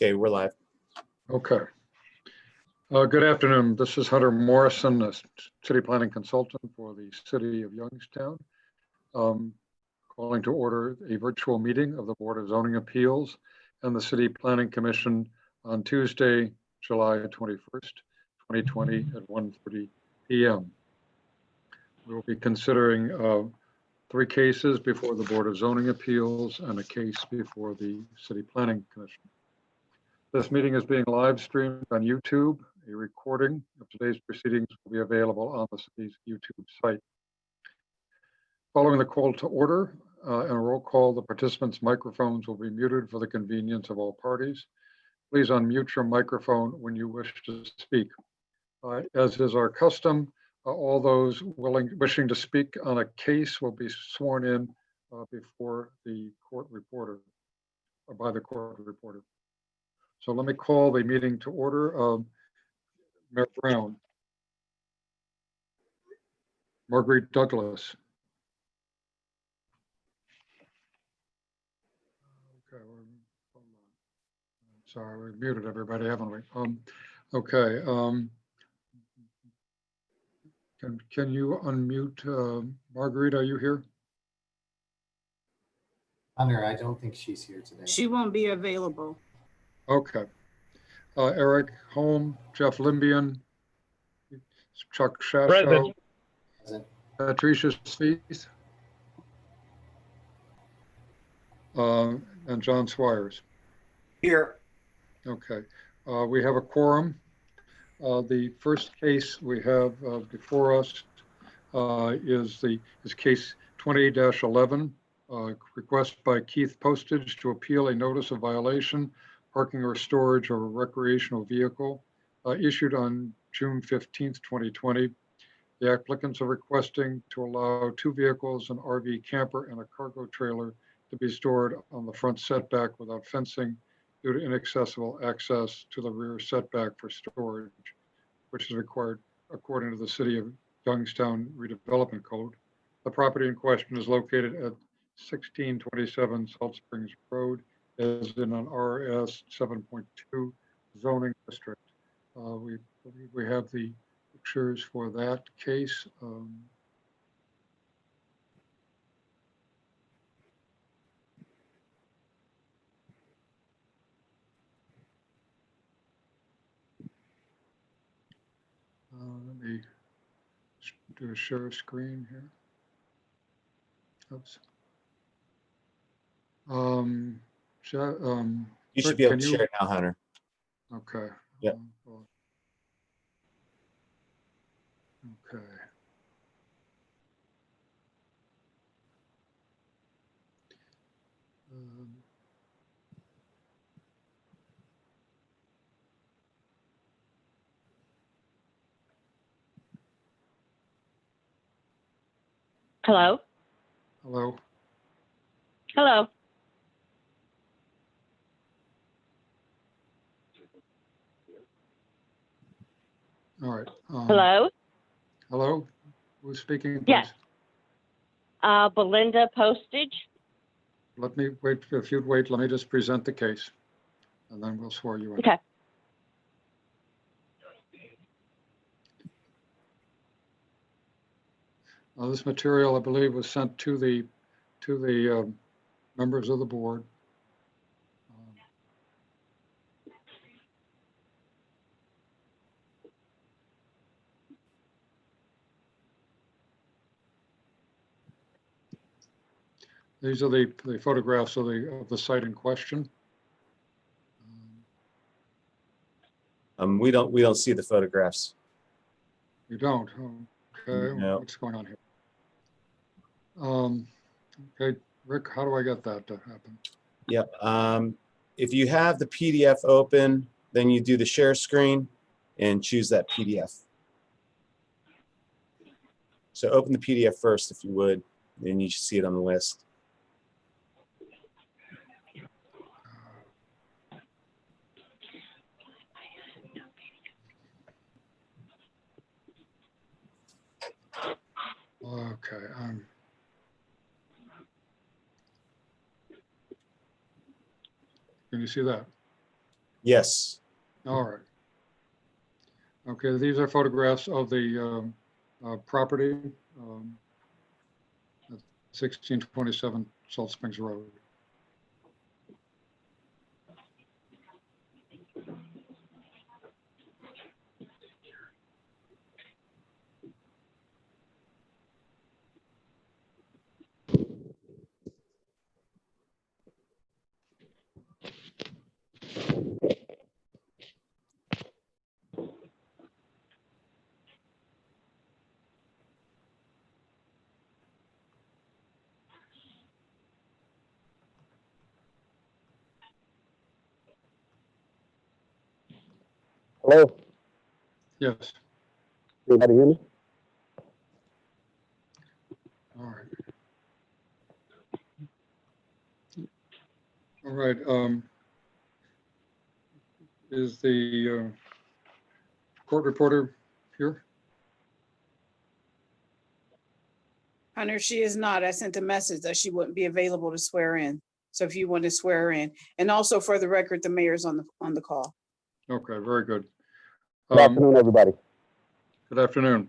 Okay, we're live. Okay. Good afternoon. This is Hunter Morrison, a city planning consultant for the city of Youngstown. Calling to order a virtual meeting of the Board of Zoning Appeals and the City Planning Commission on Tuesday, July 21st, 2020 at 1:30 p.m. We will be considering 3 cases before the Board of Zoning Appeals and a case before the City Planning Commission. This meeting is being live streamed on YouTube. A recording of today's proceedings will be available on the city's YouTube site. Following the call to order and a roll call, the participants' microphones will be muted for the convenience of all parties. Please unmute your microphone when you wish to speak. As is our custom, all those wishing to speak on a case will be sworn in before the court reporter or by the court reporter. So let me call the meeting to order. Mayor Brown. Marguerite Douglas. Okay, sorry, we muted everybody, haven't we? Okay. Can you unmute Marguerite? Are you here? Hunter, I don't think she's here today. She won't be available. Okay. Eric Holm, Jeff Limbian, Chuck Shasho, Patricia Spieth, and John Swires. Here. Okay. We have a quorum. The first case we have before us is case 20-11, request by Keith Postage to appeal a notice of violation, parking or storage of a recreational vehicle issued on June 15th, 2020. The applicants are requesting to allow 2 vehicles, an RV camper and a cargo trailer, to be stored on the front setback without fencing due to inaccessible access to the rear setback for storage, which is required according to the City of Youngstown Redevelopment Code. The property in question is located at 1627 Salt Springs Road, as in an RS 7.2 zoning district. We have the pictures for that case. Let me do a share screen here. Oops. You should be able to share it now, Hunter. Okay. Yep. Okay. Hello? Hello. Hello? All right. Hello? Hello. Who's speaking? Please? Yes. Belinda Postage. Let me wait. If you'd wait, let me just present the case, and then we'll swear you in. Okay. This material, I believe, was sent to the members of the board. These are the photographs of the site in question. We don't see the photographs. You don't? Okay. No. What's going on here? Okay, Rick, how do I get that to happen? Yep. If you have the PDF open, then you do the share screen and choose that PDF. So open the PDF first, if you would, then you should see it on the list. Okay. Can you see that? Yes. All right. Okay, these are photographs of the property, at 1627 Salt Springs Road. Hello, Yes, anybody hear me? all right. All right, is the court reporter here? Hunter, she is not. I sent a message that she wouldn't be available to swear in. So if you want to swear her in, and also for the record, the mayor's on the call. Okay, very good. Good afternoon, everybody. Good afternoon.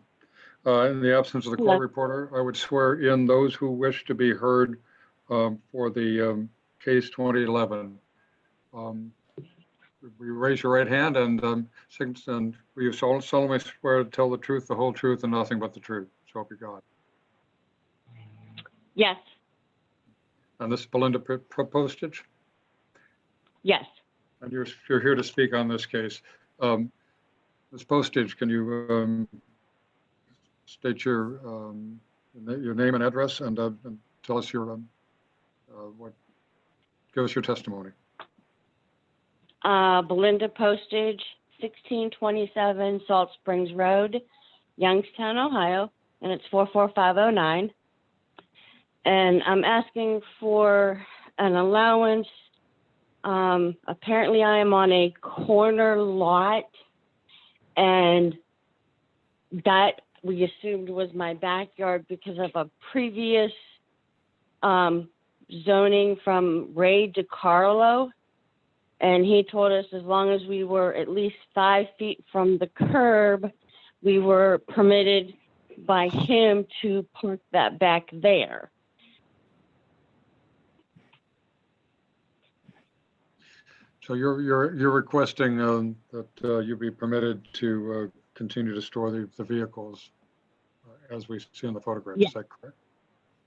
In the absence of the court Hello. reporter, I would swear in those who wish to be heard for the case 2011. Will you raise your right hand and will you solemnly swear to tell the truth, the whole truth, and nothing but the truth? So help you God. Yes. And this is Belinda Postage, Yes. and you're here to speak on this case. Ms. Postage, can you state your name and address and tell us your give us your testimony. Belinda Postage, 1627 Salt Springs Road, Youngstown, Ohio, and it's 44509. And I'm asking for an allowance. Apparently I am on a corner lot, and that we assumed was my backyard because of a previous zoning from Ray DiCarlo. And he told us as long as we were at least 5 feet from the curb, we were permitted by him to park that back there. So you're requesting that you be permitted to continue to store the vehicles as we see in the photograph. Yeah. Is that correct?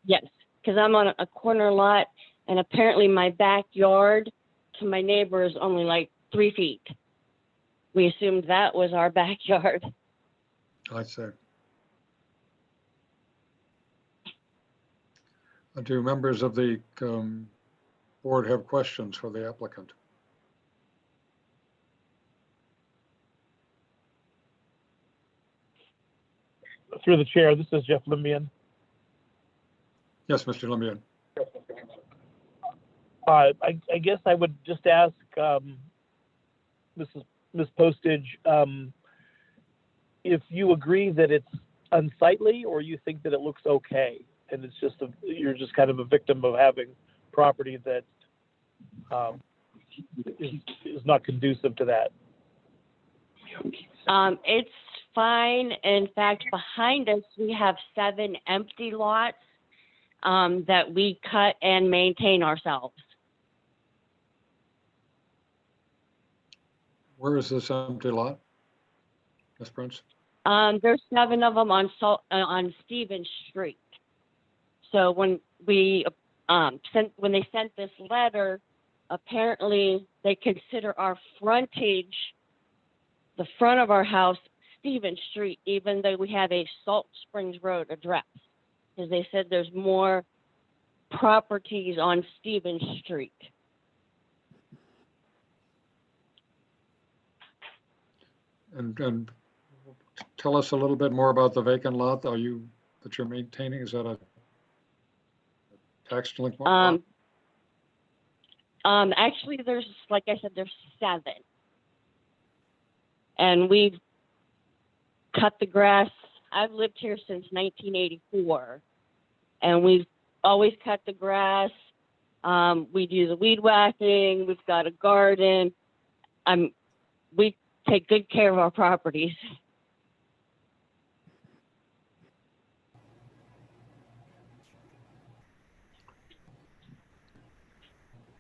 Yes, because I'm on a corner lot, and apparently my backyard to my neighbor is only like 3 feet. We assumed that was our backyard. I see. Do members of the board have questions for the applicant? Through the chair, this is Jeff Limbian. Yes, Mr. Lembian. I guess I would just ask Ms. Postage if you agree that it's unsightly, or you think that it looks okay, and it's just you're just kind of a victim of having property that is not conducive to that. It's fine. In fact, behind us, we have 7 empty lots that we cut and maintain ourselves. Where is this empty lot, Ms. Prince? There's 7 of them on Stevens Street. So when we when they sent this letter, apparently they consider our frontage, the front of our house, Stevens Street, even though we have a Salt Springs Road address, because they said there's more properties on Stevens Street. And tell us a little bit more about the vacant lot that you're maintaining. Is that a tax delinquent lot? Actually, there's, like I said, there's 7. And we've cut the grass. I've lived here since 1984. And we've always cut the grass. We do the weed whacking. We've got a garden. we take good care of our properties.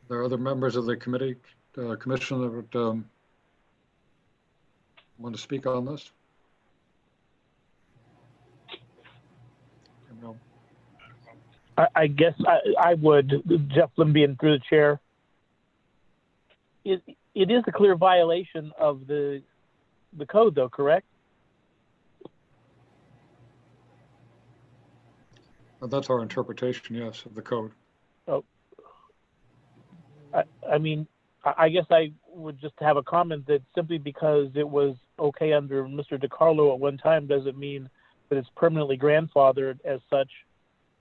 There are other members of the committee, commission that would want to speak on this? No. I guess I would, Jeff Limbian through the chair. It is a clear violation of the code though, correct? That's our interpretation, yes, of the code. I mean, I guess I would just have a comment that simply because it was okay under Mr. DiCarlo at one time doesn't mean that it's permanently grandfathered as such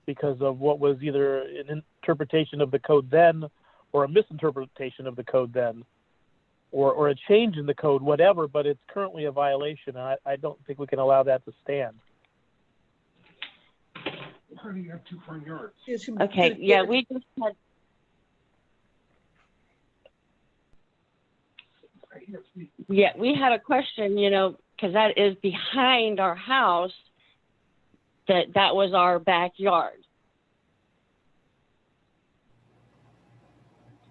because of what was either an interpretation of the code then or a misinterpretation of the code then or a change in the code, whatever, but it's currently a violation. And I don't think we can allow that to stand. You have 2 front yards. Okay, yeah, we just had, yeah, we had a question, you know, because that is behind our house, that was our backyard.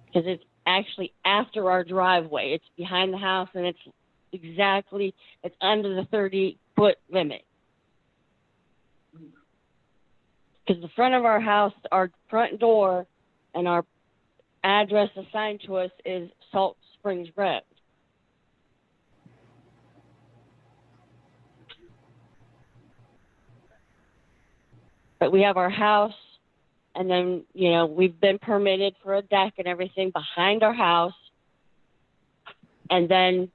Because it's actually after our driveway. It's behind the house and it's under the 30-foot limit. Because the front of our house, our front door and our address assigned to us is Salt Springs Road. But we have our house, and then, you know, we've been permitted for a deck and everything behind our house. And then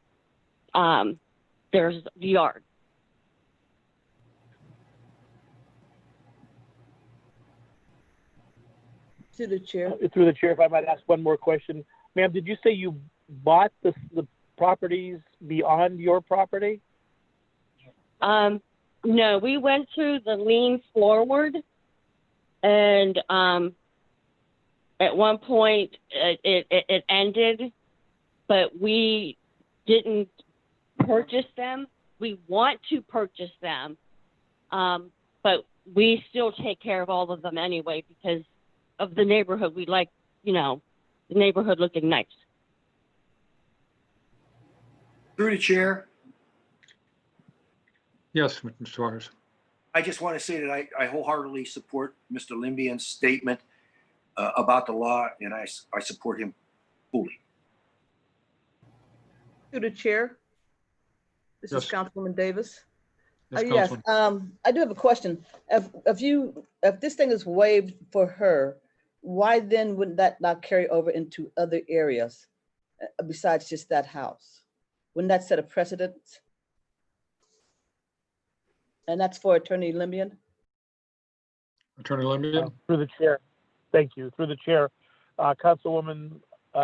there's the yard. To the chair. Through the chair, if I might ask one more question. Ma'am, did you say you bought the properties beyond your property? No, we went to the lean forward, and at one point it ended, but we didn't purchase them. We want to purchase them, but we still take care of all of them anyway because of the neighborhood. We like, you know, the neighborhood looking nice. Through the chair, Yes, Mr. Suarez. I just want to say that I wholeheartedly support Mr. Limbian's statement about the law, and I support him fully. To the chair. This is Yes. Councilwoman Davis. Yes, Yes, Councilman. I do have a question. If this thing is waived for her, why then wouldn't that not carry over into other areas besides just that house? Wouldn't that set a precedent? And that's for Attorney Limbian? Attorney Limbian? Through the chair. Thank you. Through the chair. Councilwoman,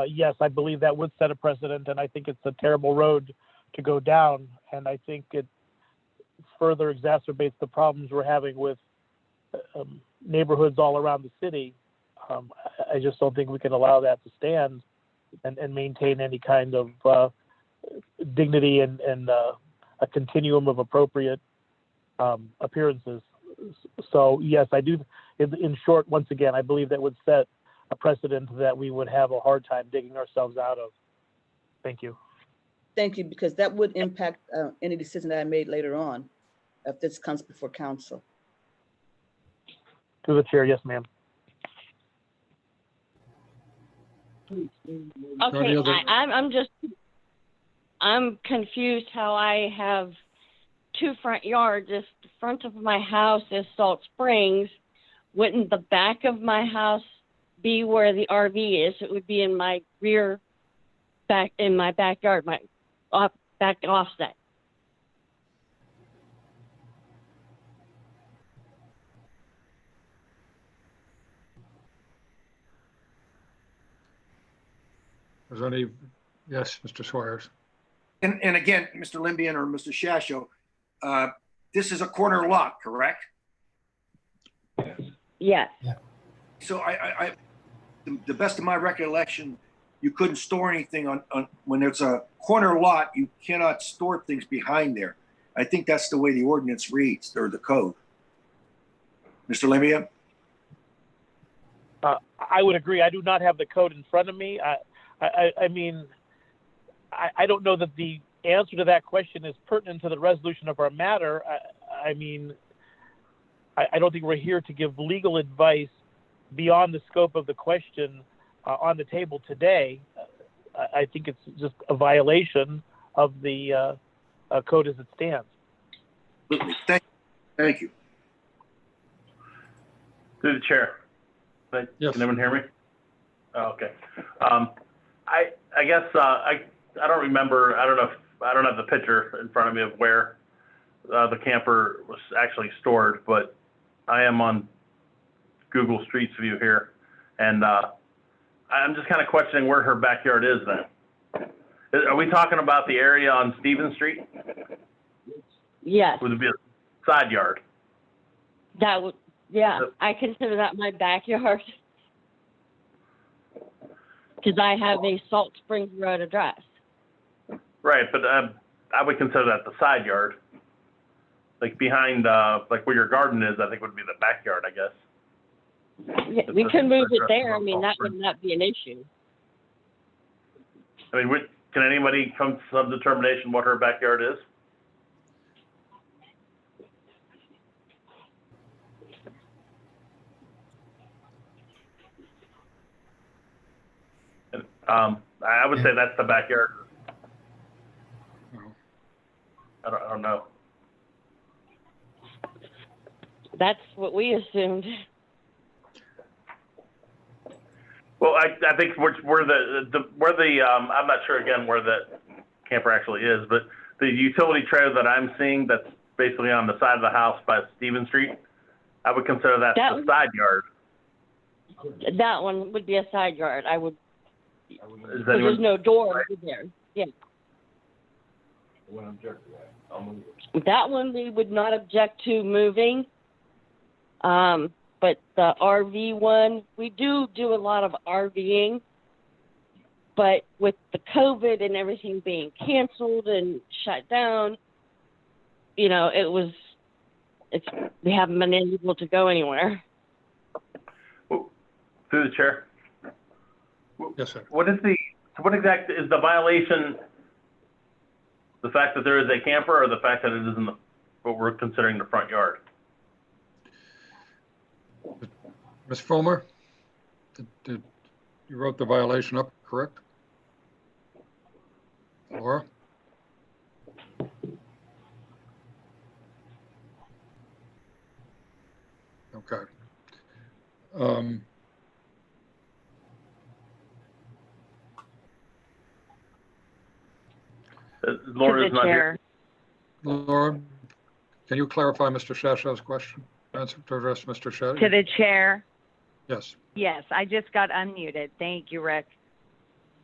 yes, I believe that would set a precedent, and I think it's a terrible road to go down. And I think it further exacerbates the problems we're having with neighborhoods all around the city. I just don't think we can allow that to stand and maintain any kind of dignity and a continuum of appropriate appearances. So yes, I do. In short, once again, I believe that would set a precedent that we would have a hard time digging ourselves out of. Thank you. Thank you, because that would impact any decision that I made later on if this comes before council. To the chair, yes, ma'am. Okay, I'm confused how I have 2 front yards. If the front of my house is Salt Springs, wouldn't the back of my house be where the RV is? It would be in my in my backyard, my back offset. Is there any? Yes, Mr. Suarez. And again, Mr. Limbian or Mr. Shasho, this is a corner lot, correct? Yes. So the best of my recollection, you couldn't store anything on when there's a corner lot, you cannot store things behind there. I think that's the way the ordinance reads, or the code. Mr. Lemia? I would agree. I do not have the code in front of me. I mean, I don't know that the answer to that question is pertinent to the resolution of our matter. I mean, I don't think we're here to give legal advice beyond the scope of the question on the table today. I think it's just a violation of the code as it stands. Absolutely. Thank you. Through the chair. Yes. Can anyone hear me? Oh, okay. I guess I don't remember. I don't have the picture in front of me of where the camper was actually stored, but I am on Google Streets View here, and I'm just kind of questioning where her backyard is then. Are we talking about the area on Stevens Street? Yes, Would it be a side yard? that would, yeah, I consider that my backyard. Because I have a Salt Springs Road address. Right, but I would consider that the side yard. Like behind, like where your garden is, I think would be the backyard, I guess. Yeah, we can move it there. I mean, that would not be an issue. I mean, can anybody come to some determination what her backyard is? I would say that's the backyard. I don't know. That's what we assumed. Well, I think where the I'm not sure again where the camper actually is, but the utility trailer that I'm seeing that's basically on the side of the house by Stevens Street, I would consider that the side yard. That one would be a side yard. I would. Is There's no door there. Yeah. That one we would not object to moving. But the RV one, we do a lot of RVing, but with the COVID and everything being canceled and shut down, you know, we haven't been able to go anywhere. Through the chair. Yes, sir. What exact is the violation? The fact that there is a camper, or the fact that it is in what we're considering the front yard? Ms. Fulmer, did you wrote the violation up, correct? Laura? Okay. Laura's not here. Laura, can you clarify Mr. Shashaw's question? Answer to address Mr. Shashaw? To the chair. Yes. Yes, I just got unmuted. Thank you, Rick.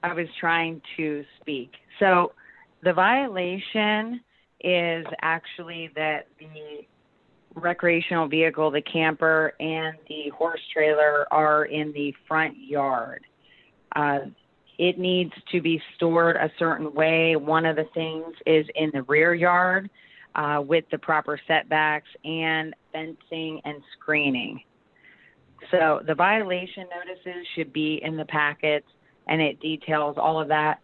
I was trying to speak. So the violation is actually that the recreational vehicle, the camper, and the horse trailer are in the front yard. It needs to be stored a certain way. One of the things is in the rear yard with the proper setbacks and fencing and screening. So the violation notices should be in the packets, and it details all of that.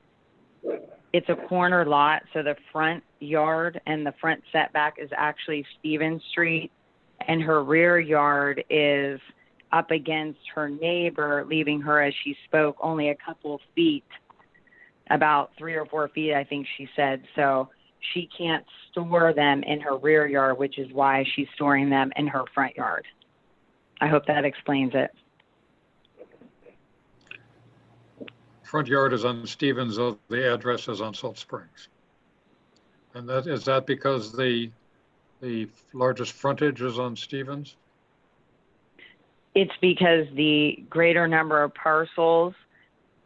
It's a corner lot, so the front yard and the front setback is actually Stevens Street, and her rear yard is up against her neighbor, leaving her, as she spoke, only a couple of feet, about 3 or 4 feet, I think she said. So she can't store them in her rear yard, which is why she's storing them in her front yard. I hope that explains it. Front yard is on Stevens, the address is on Salt Springs. And is that because the largest frontage is on Stevens? It's because the greater number of parcels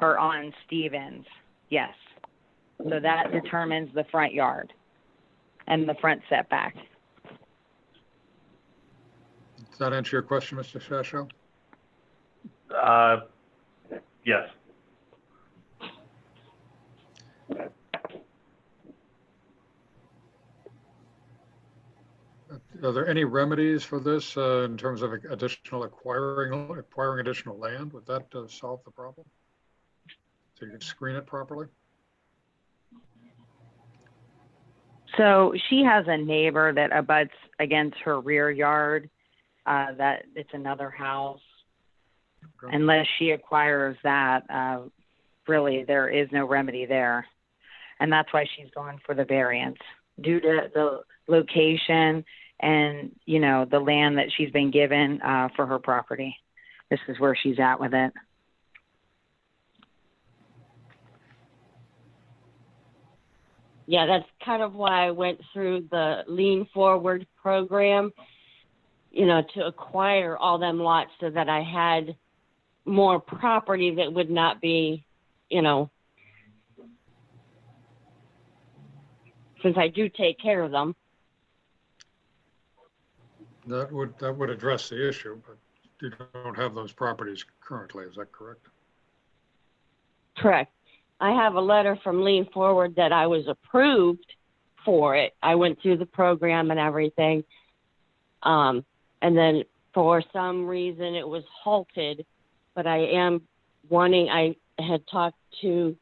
are on Stevens, yes. So that determines the front yard and the front setback. Does that answer your question, Mr. Shashaw? Yes. Are there any remedies for this in terms of additional acquiring additional land? Would that solve the problem? So you can screen it properly? So she has a neighbor that abuts against her rear yard, that it's another house. Okay. Unless she acquires that, really, there is no remedy there. And that's why she's going for the variance, due to the location and, you know, the land that she's been given for her property. This is where she's at with it. Yeah, that's kind of why I went through the Lean Forward program, you know, to acquire all them lots so that I had more property that would not be, you know, since I do take care of them. That would address the issue, but you don't have those properties currently, is that correct? Correct. I have a letter from Lean Forward that I was approved for it. I went through the program and everything. And then for some reason it was halted, but I am wanting, I had talked to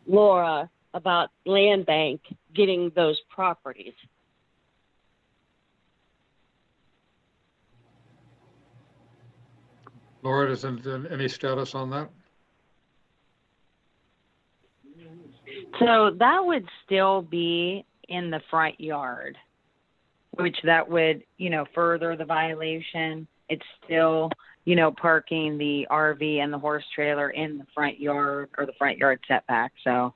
Laura about Land Bank getting those properties. Laura, is there any status on that? So that would still be in the front yard, which that would, you know, further the violation. It's still, you know, parking the RV and the horse trailer in the front yard or the front yard setback. So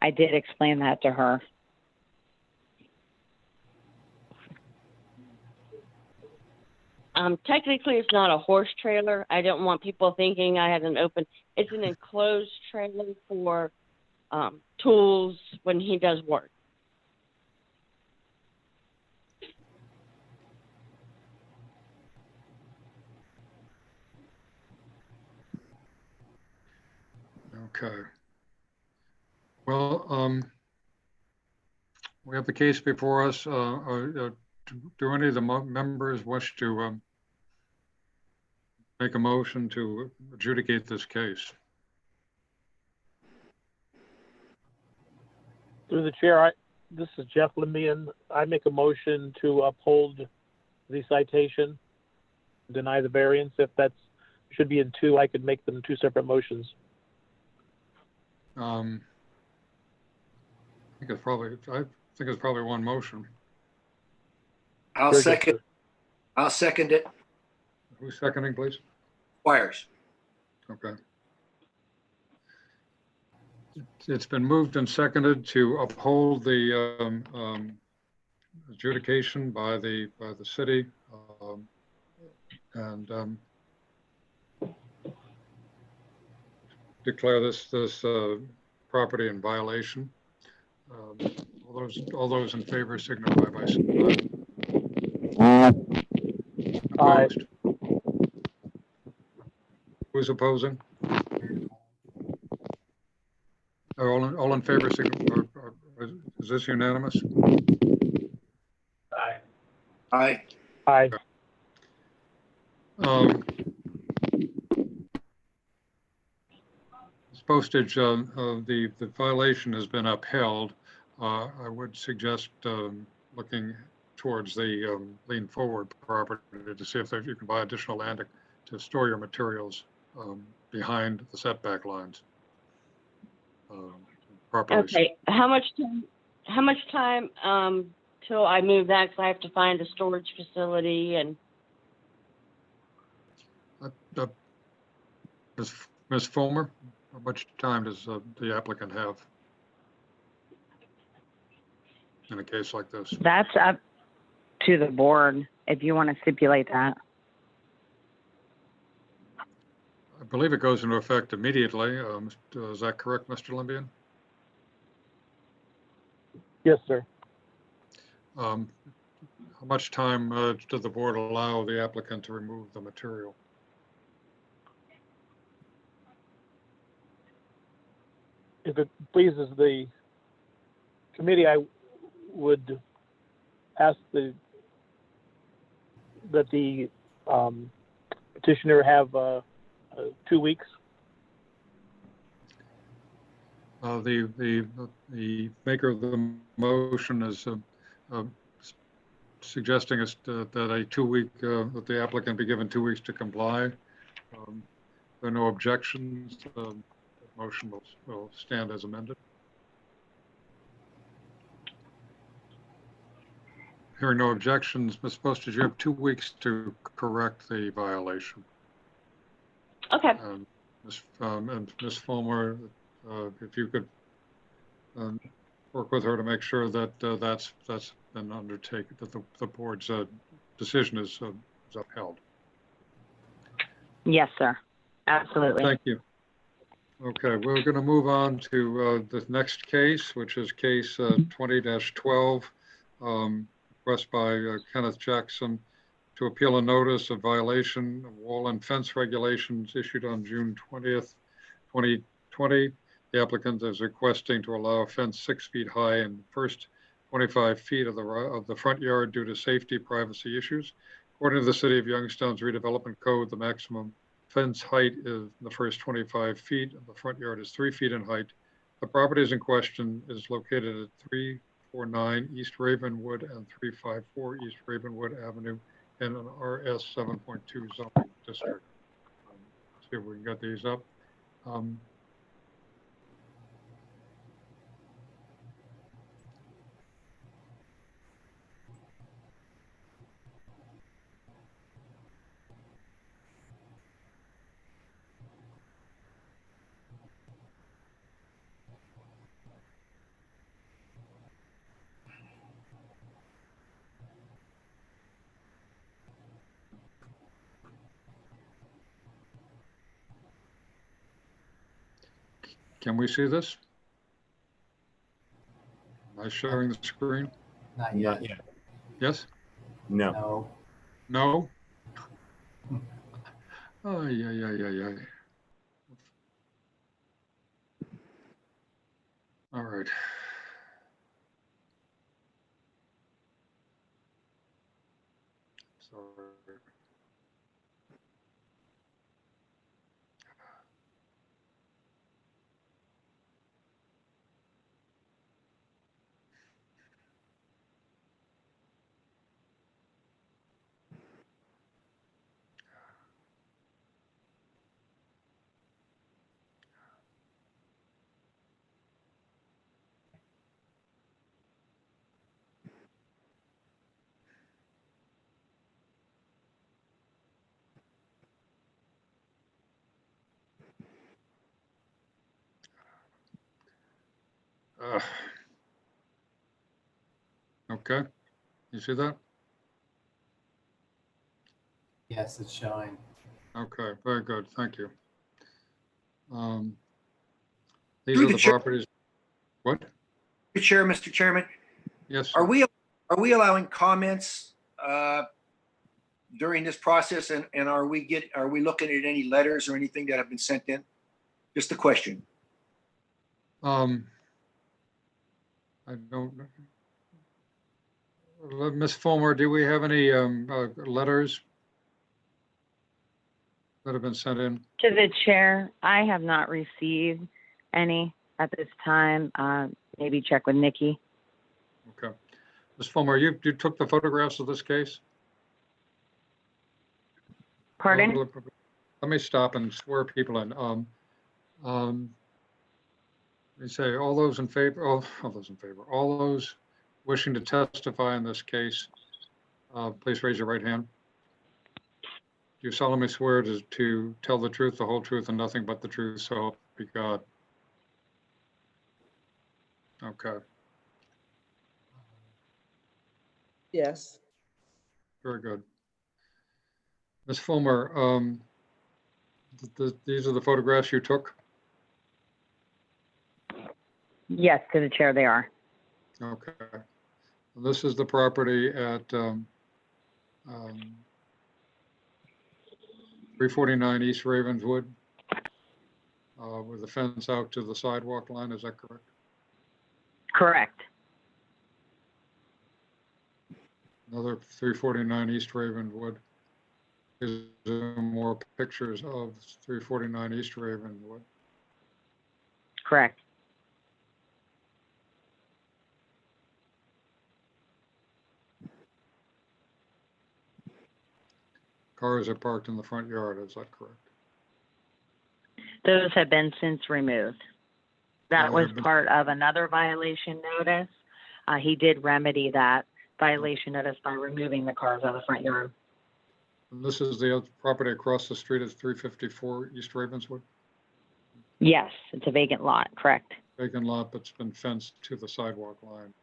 I did explain that to her. Technically, it's not a horse trailer. I don't want people thinking I had an open. It's an enclosed trailer for tools when he does work. Okay. Well, we have the case before us. Do any of the members wish to make a motion to adjudicate this case? Through the chair, this is Jeff Limbian. I make a motion to uphold the citation, deny the variance. If that's should be in two, I could make them two separate motions. I think it's probably one motion. I'll Very good, second. sir. I'll second it. Who's seconding, please? Squires. Okay. It's been moved and seconded to uphold the adjudication by the city and declare this property in violation. All those in favor signify by saying aye. Aye. Opposed? Who's opposing? Are all in favor signify? Is this unanimous? Aye. Aye. Aye. This postage, the violation has been upheld. I would suggest looking towards the Lean Forward property to see if you can buy additional land to store your materials behind the setback lines. Properly. Okay. How much time till I move that? Because I have to find a storage facility and. Ms. Fulmer, how much time does the applicant have in a case like this? That's up to the board if you want to stipulate that. I believe it goes into effect immediately. Is that correct, Mr. Limbian? Yes, sir. How much time does the board allow the applicant to remove the material? If it pleases the committee, I would ask that the petitioner have 2 weeks. The maker of the motion is suggesting that a 2 week, that the applicant be given 2 weeks to comply. There are no objections. The motion will stand as amended. Hearing no objections, Ms. Postage, you have 2 weeks to correct the violation. Okay. And Ms. Fulmer, if you could work with her to make sure that that's been undertaken, that the board's decision is upheld. Yes, sir. Absolutely. Thank you. Okay, we're going to move on to the next case, which is case 20-12, request by Kenneth Jackson to appeal a notice of violation of wall and fence regulations issued on June 20th, 2020. The applicant is requesting to allow a fence 6 feet high in the first 25 feet of the front yard due to safety privacy issues. According to the City of Youngstown's redevelopment code, the maximum fence height is the first 25 feet. The front yard is 3 feet in height. The properties in question is located at 349 East Ravenwood and 354 East Ravenwood Avenue in an RS 7.2 zoning district. See if we can get these up. Can we see this? Am I sharing the screen? Not yet. Not yet. Yes? No. No. No? Oh, yeah. All right. Sorry. Okay, you see that? Yes, it's showing. Okay, very good, thank you. These Through are the the chair- properties. What? Mr. Chairman, Yes, are sir. we allowing comments during this process, and are we looking at any letters or anything that have been sent in? Just a question. I don't. Ms. Fulmer, do we have any letters that have been sent in? To the chair, I have not received any at this time. Maybe check with Nikki. Okay. Ms. Fulmer, you took the photographs of this case? Pardon? Let me stop and swear people in. Let me say, all those in favor, all those wishing to testify in this case, please raise your right hand. Do you solemnly swear to tell the truth, the whole truth, and nothing but the truth, so help you God? Okay, Yes. very good. Ms. Fulmer, these are the photographs you took? Yes, to the chair, they are. Okay. This is the property at 349 East Ravenswood with the fence out to the sidewalk line, is that correct? Correct. Another 349 East Ravenwood. Is there more pictures of 349 East Ravenwood? Correct. Cars are parked in the front yard, is that correct? Those have been since removed. That Oh, was they've been- part of another violation notice. He did remedy that violation notice by removing the cars out of the front yard. And this is the other property across the street at 354 East Ravenswood, Yes, it's a vacant lot, correct. vacant lot that's been fenced to the sidewalk line.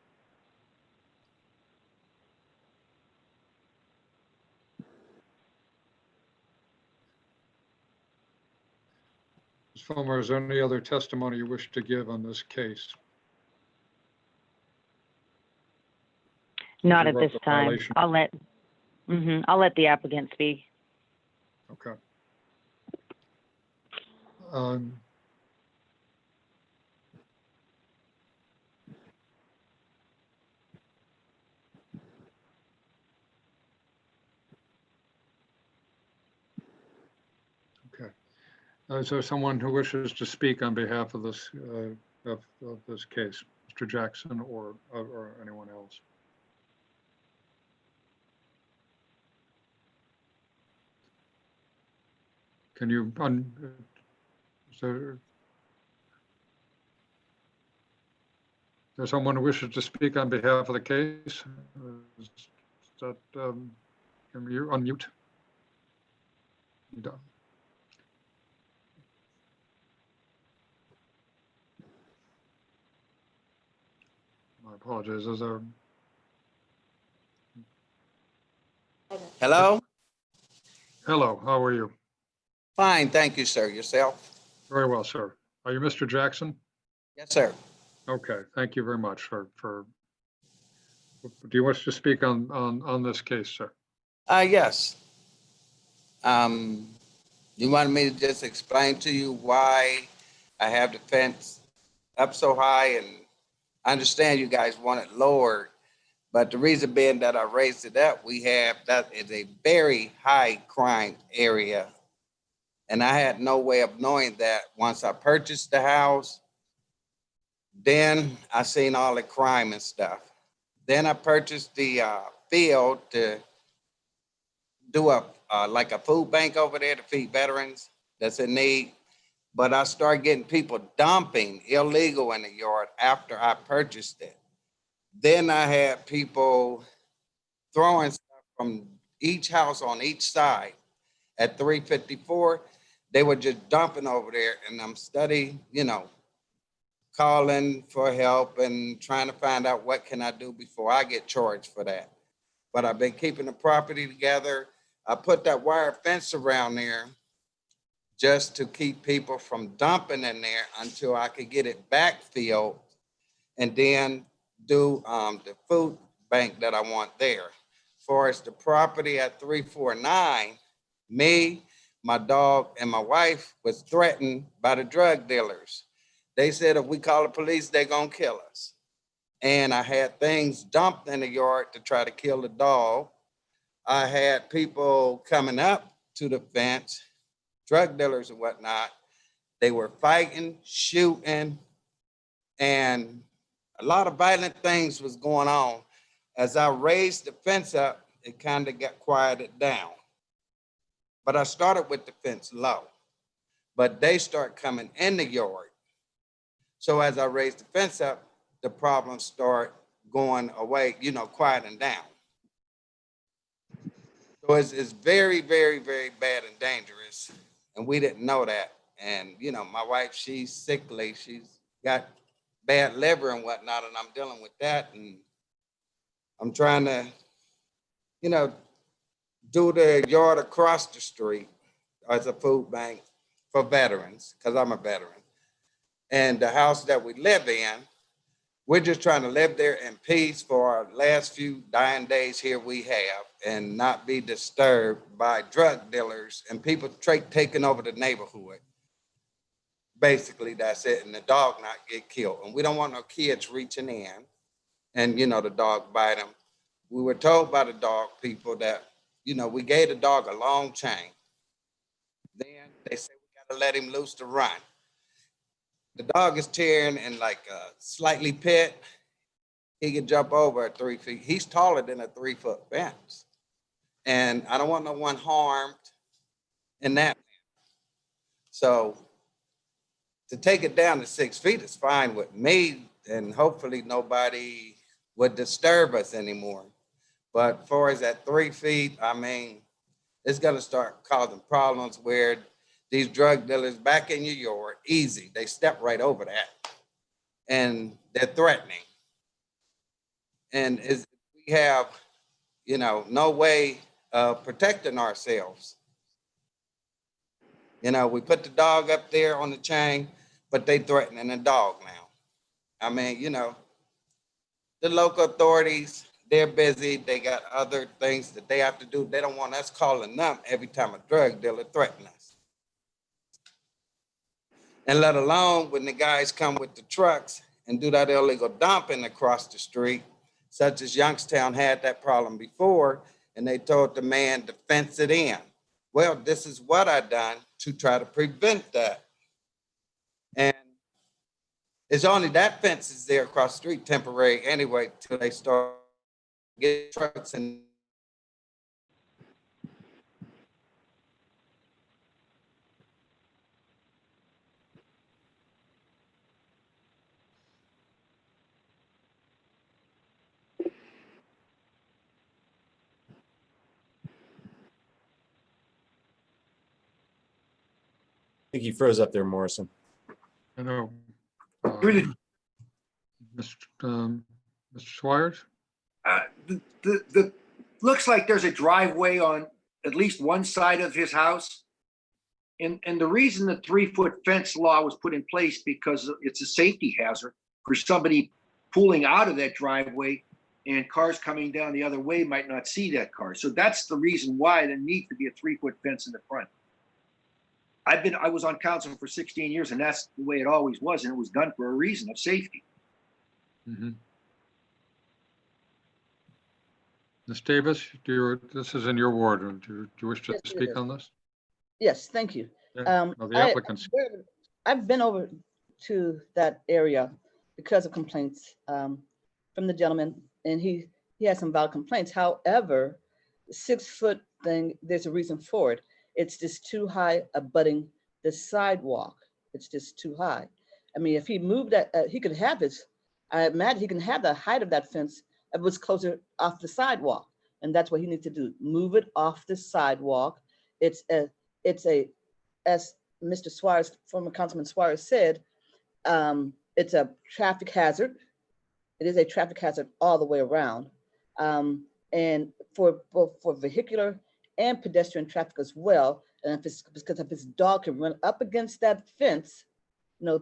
Ms. Fulmer, is there any other testimony you wish to give on this case? Not you at wrote this the time. violation. I'll let the applicant speak. Okay. Um, Okay. Is there someone who wishes to speak on behalf of this, of this case? Mr. Jackson or anyone else? Can you, is there someone who wishes to speak on behalf of the case? Is that, can you unmute? You don't. My apologies. Is there? Hello? Hello, how are you? Fine, thank you, sir. Yourself? Very well, sir. Are you Mr. Jackson? Yes, sir. Okay, thank you very much for, do you wish to speak on this case, sir? Yes. You wanted me to just explain to you why I have the fence up so high, and I understand you guys want it lowered, but the reason being that I raised it up, that is a very high crime area. And I had no way of knowing that once I purchased the house. Then I seen all the crime and stuff. Then I purchased the field to do like a food bank over there to feed veterans that's in need. But I started getting people dumping illegal in the yard after I purchased it. Then I had people throwing stuff from each house on each side at 354. They were just dumping over there, and I'm studying, calling for help and trying to find out what can I do before I get charged for that. But I've been keeping the property together. I put that wire fence around there just to keep people from dumping in there until I could get it backfilled and then do the food bank that I want there. As far as the property at 349, me, my dog, and my wife was threatened by the drug dealers. They said if we call the police, they're gonna kill us. And I had things dumped in the yard to try to kill the dog. I had people coming up to the fence, drug dealers and whatnot. They were fighting, shooting, and a lot of violent things was going on. As I raised the fence up, it kind of got quieted down. But I started with the fence low, but they start coming in the yard. So as I raised the fence up, the problems start going away, quieting down. So it's very, very, very bad and dangerous. And we didn't know that. And, my wife, she's sickly. She's got bad liver and whatnot, and I'm dealing with that. And I'm trying to, do the yard across the street as a food bank for veterans, because I'm a veteran. And the house that we live in, we're just trying to live there in peace for our last few dying days here we have, and not be disturbed by drug dealers and people taking over the neighborhood. Basically, that's it. And the dog not get killed. And we don't want no kids reaching in and, the dog bite them. we were told by the dog people that, we gave the dog a long chain. Then they said we gotta let him loose to run. The dog is tearing and like slightly pit. He can jump over at 3 feet. He's taller than a 3-foot fence. And I don't want no one harmed in that. So to take it down to 6 feet is fine with me, and hopefully nobody would disturb us anymore. But as far as at 3 feet, I mean, it's gonna start causing problems where these drug dealers back in your yard, easy, they step right over that. And they're threatening. And we have, no way of protecting ourselves. We put the dog up there on the chain, but they threatening the dog now. I mean, the local authorities, they're busy. They got other things that they have to do. They don't want us calling them every time a drug dealer threatens us. And let alone when the guys come with the trucks and do that illegal dumping across the street, such as Youngstown had that problem before, and they told the man to fence it in. Well, this is what I done to try to prevent that. And it's only that fence is there across the street temporary anyway, till they start getting trucks and I think he froze up there, Morrison. I know. Really? Mr. Swires? The looks like there's a driveway on at least one side of his house. And the reason the 3-foot fence law was put in place because it's a safety hazard for somebody pulling out of that driveway, and cars coming down the other way might not see that car. So that's the reason why there needs to be a 3-foot fence in the front. I was on council for 16 years, and that's the way it always was, and it was done for a reason of safety. Mm-hmm. Ms. Davis, this is in your ward. Do you wish to Yes, it speak is. on this? Yes, thank you. Yeah. No, the applicants. I've been over to that area because of complaints from the gentleman, and he has some valid complaints. However, the 6-foot thing, there's a reason for it. It's just too high abutting the sidewalk. It's just too high. I mean, if he moved that, he could have his, I imagine he can have the height of that fence if it was closer off the sidewalk. And that's what he needs to do. Move it off the sidewalk. It's a, as Mr. Swires, former Councilman Swires said, it's a traffic hazard. It is a traffic hazard all the way around. And for vehicular and pedestrian traffic as well. And if it's because if his dog can run up against that fence,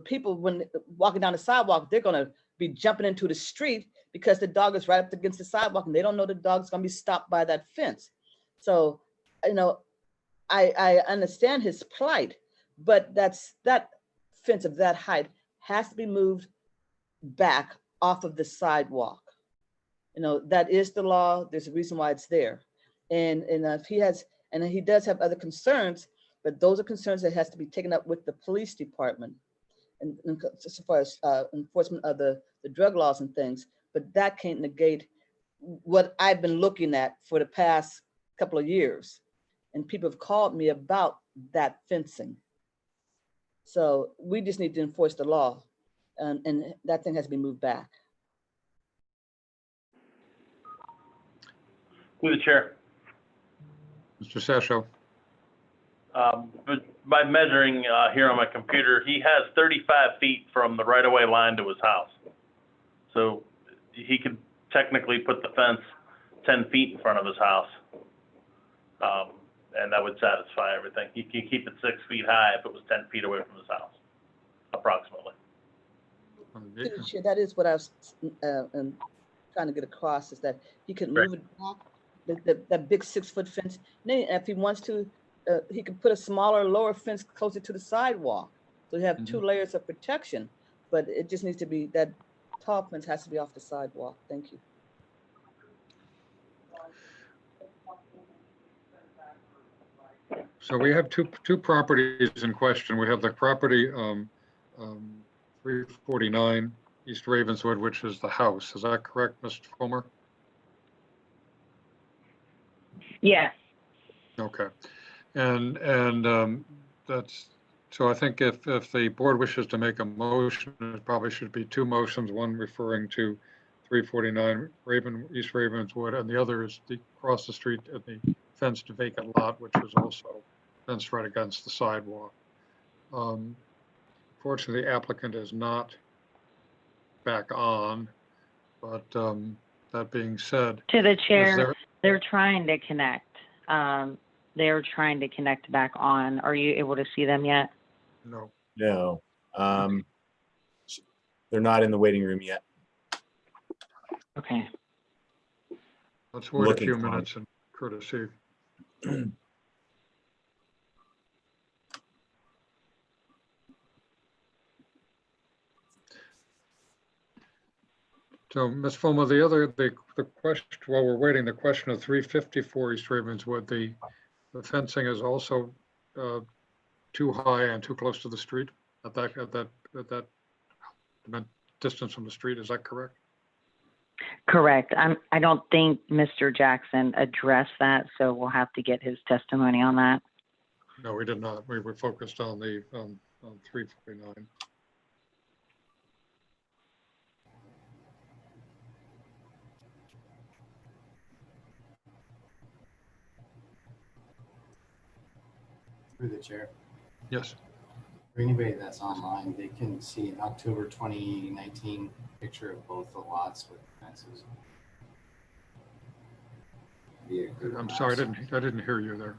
people when walking down the sidewalk, they're gonna be jumping into the street because the dog is right up against the sidewalk and they don't know the dog's gonna be stopped by that fence. So, I understand his plight, but that fence of that height has to be moved back off of the sidewalk. That is the law. There's a reason why it's there. And if he has, and he does have other concerns, but those are concerns that has to be taken up with the police department and as far as enforcement of the drug laws and things, but that can't negate what I've been looking at for the past couple of years. And people have called me about that fencing. So we just need to enforce the law, and that thing has to be moved back. Through the chair. Mr. Sasho? But by measuring here on my computer, he has 35 feet from the right-of-way line to his house. So he could technically put the fence 10 feet in front of his house. And that would satisfy everything. He could keep it 6 feet high if it was 10 feet away from his house, approximately. That is what I was trying to get across, is that he could move it back, that big 6-foot fence. Then if he wants to, he could put a smaller, lower fence closer to the sidewalk. So you have 2 layers of protection, but it just needs to be, that tall fence has to be off the sidewalk. Thank you. So we have two properties in question. We have the property 349 East Ravenswood, which is the house. Is that correct, Mr. Fulmer? Yes. Okay. And that's, so I think if the board wishes to make a motion, it probably should be two motions, one referring to 349 East Ravenswood, and the other is across the street at the fenced vacant lot, which is also fenced right against the sidewalk. Fortunately, the applicant is not back on, but that being said, To the is chair, there, they're trying to connect. They're trying to connect back on. Are you able to see them yet? no, No. They're not in the waiting room yet. Okay. let's wait a Looking few fine. minutes in courtesy. So, Ms. Fulmer, the question, while we're waiting, the question of 354 East Ravenswood, the fencing is also too high and too close to the street at that distance from the street. Is that correct? Correct. I don't think Mr. Jackson addressed that, so we'll have to get his testimony on that. No, we did not. We were focused on the on 349. Through the chair. Yes. For anybody that's online, they can see an October 2019 picture of both the lots with fences. Via Google I'm sorry, Maps. I didn't hear you there.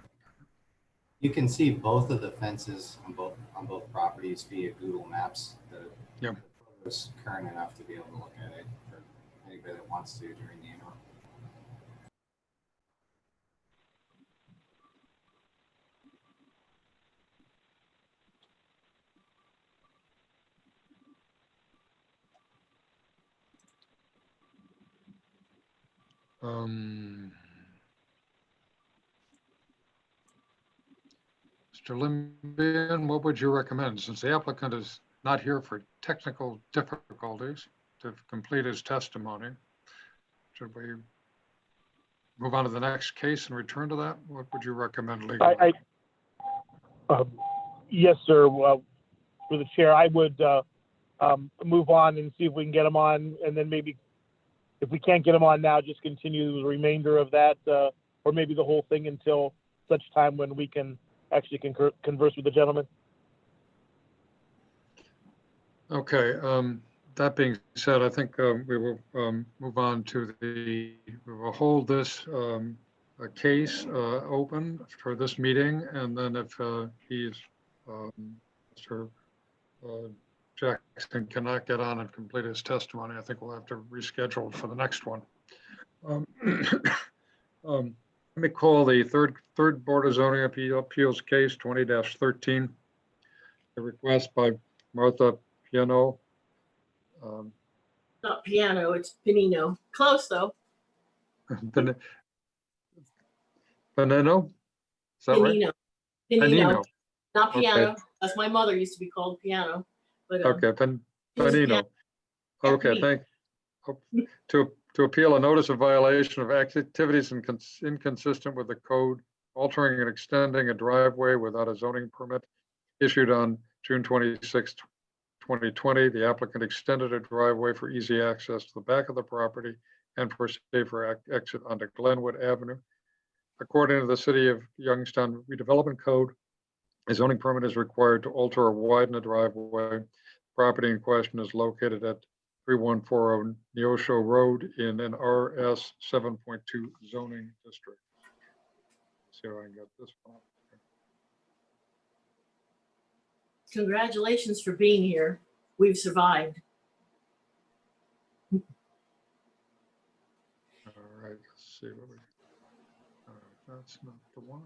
You can see both of the fences on both properties via Google Maps. The photo is current enough to be able to look at it for anybody that wants to during the interim. Mr. Limbian, what would you recommend? Since the applicant is not here for technical difficulties to complete his testimony, should we move on to the next case and return to that? What would you recommend legally? Yes, sir. Through the chair, I would move on and see if we can get him on, and then maybe if we can't get him on now, just continue the remainder of that, or maybe the whole thing until such time when we can actually converse with the gentleman. Okay. That being said, I think we will move on to we will hold this case open for this meeting, and then if Mr. Jackson cannot get on and complete his testimony, I think we'll have to reschedule for the next one. Let me call the third Board of Zoning Appeals case 20-13. The request by Martha Piano. Not piano, it's Pinino. Close though. Veneno? Is that right? Pinino. Pinino. Not piano. Okay. As my mother used to be called piano. But Okay, Pinino. Okay, to appeal a notice of violation of activities inconsistent with the code, altering and extending a driveway without a zoning permit issued on June 26, 2020. The applicant extended a driveway for easy access to the back of the property and for safer exit onto Glenwood Avenue. According to the City of Youngstown Redevelopment Code, a zoning permit is required to alter or widen a driveway. Property in question is located at 3140 Neosho Road in an RS 7.2 zoning district. Let's see if I can get this one. congratulations for being here. We've survived. All right, let's see what we. That's not the one.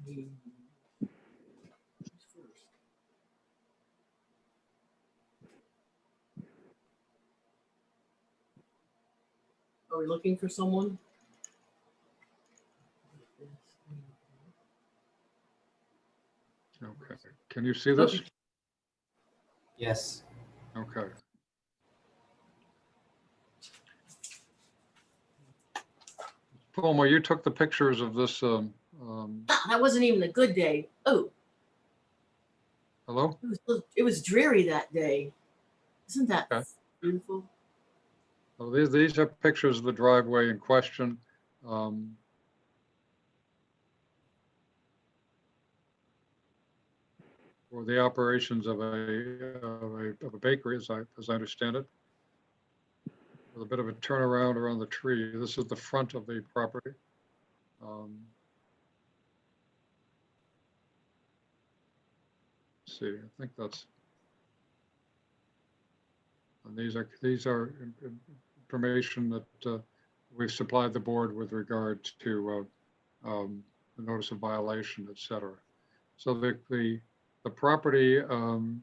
Are we looking for someone? Okay. Can you see this? Okay. Yes. Okay. Palmer, you took the pictures of this, That wasn't even a good day. Oh, hello? it was dreary that day. Isn't that Okay. beautiful? Well, these are pictures of the driveway in question. For the operations of a bakery, as I understand it. With a bit of a turnaround around the tree. This is the front of the property. Let's see, I think that's. And these are information that we've supplied the board with regard to the notice of violation, et cetera. So the property, the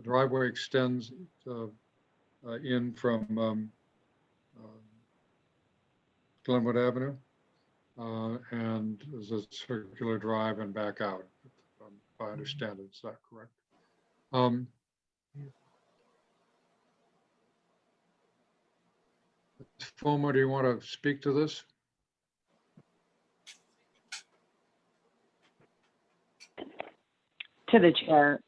driveway extends in from Glenwood Avenue, and there's a circular drive and back out, if I understand it. Is that correct? Fulmer, do you want to speak to this? To the chair,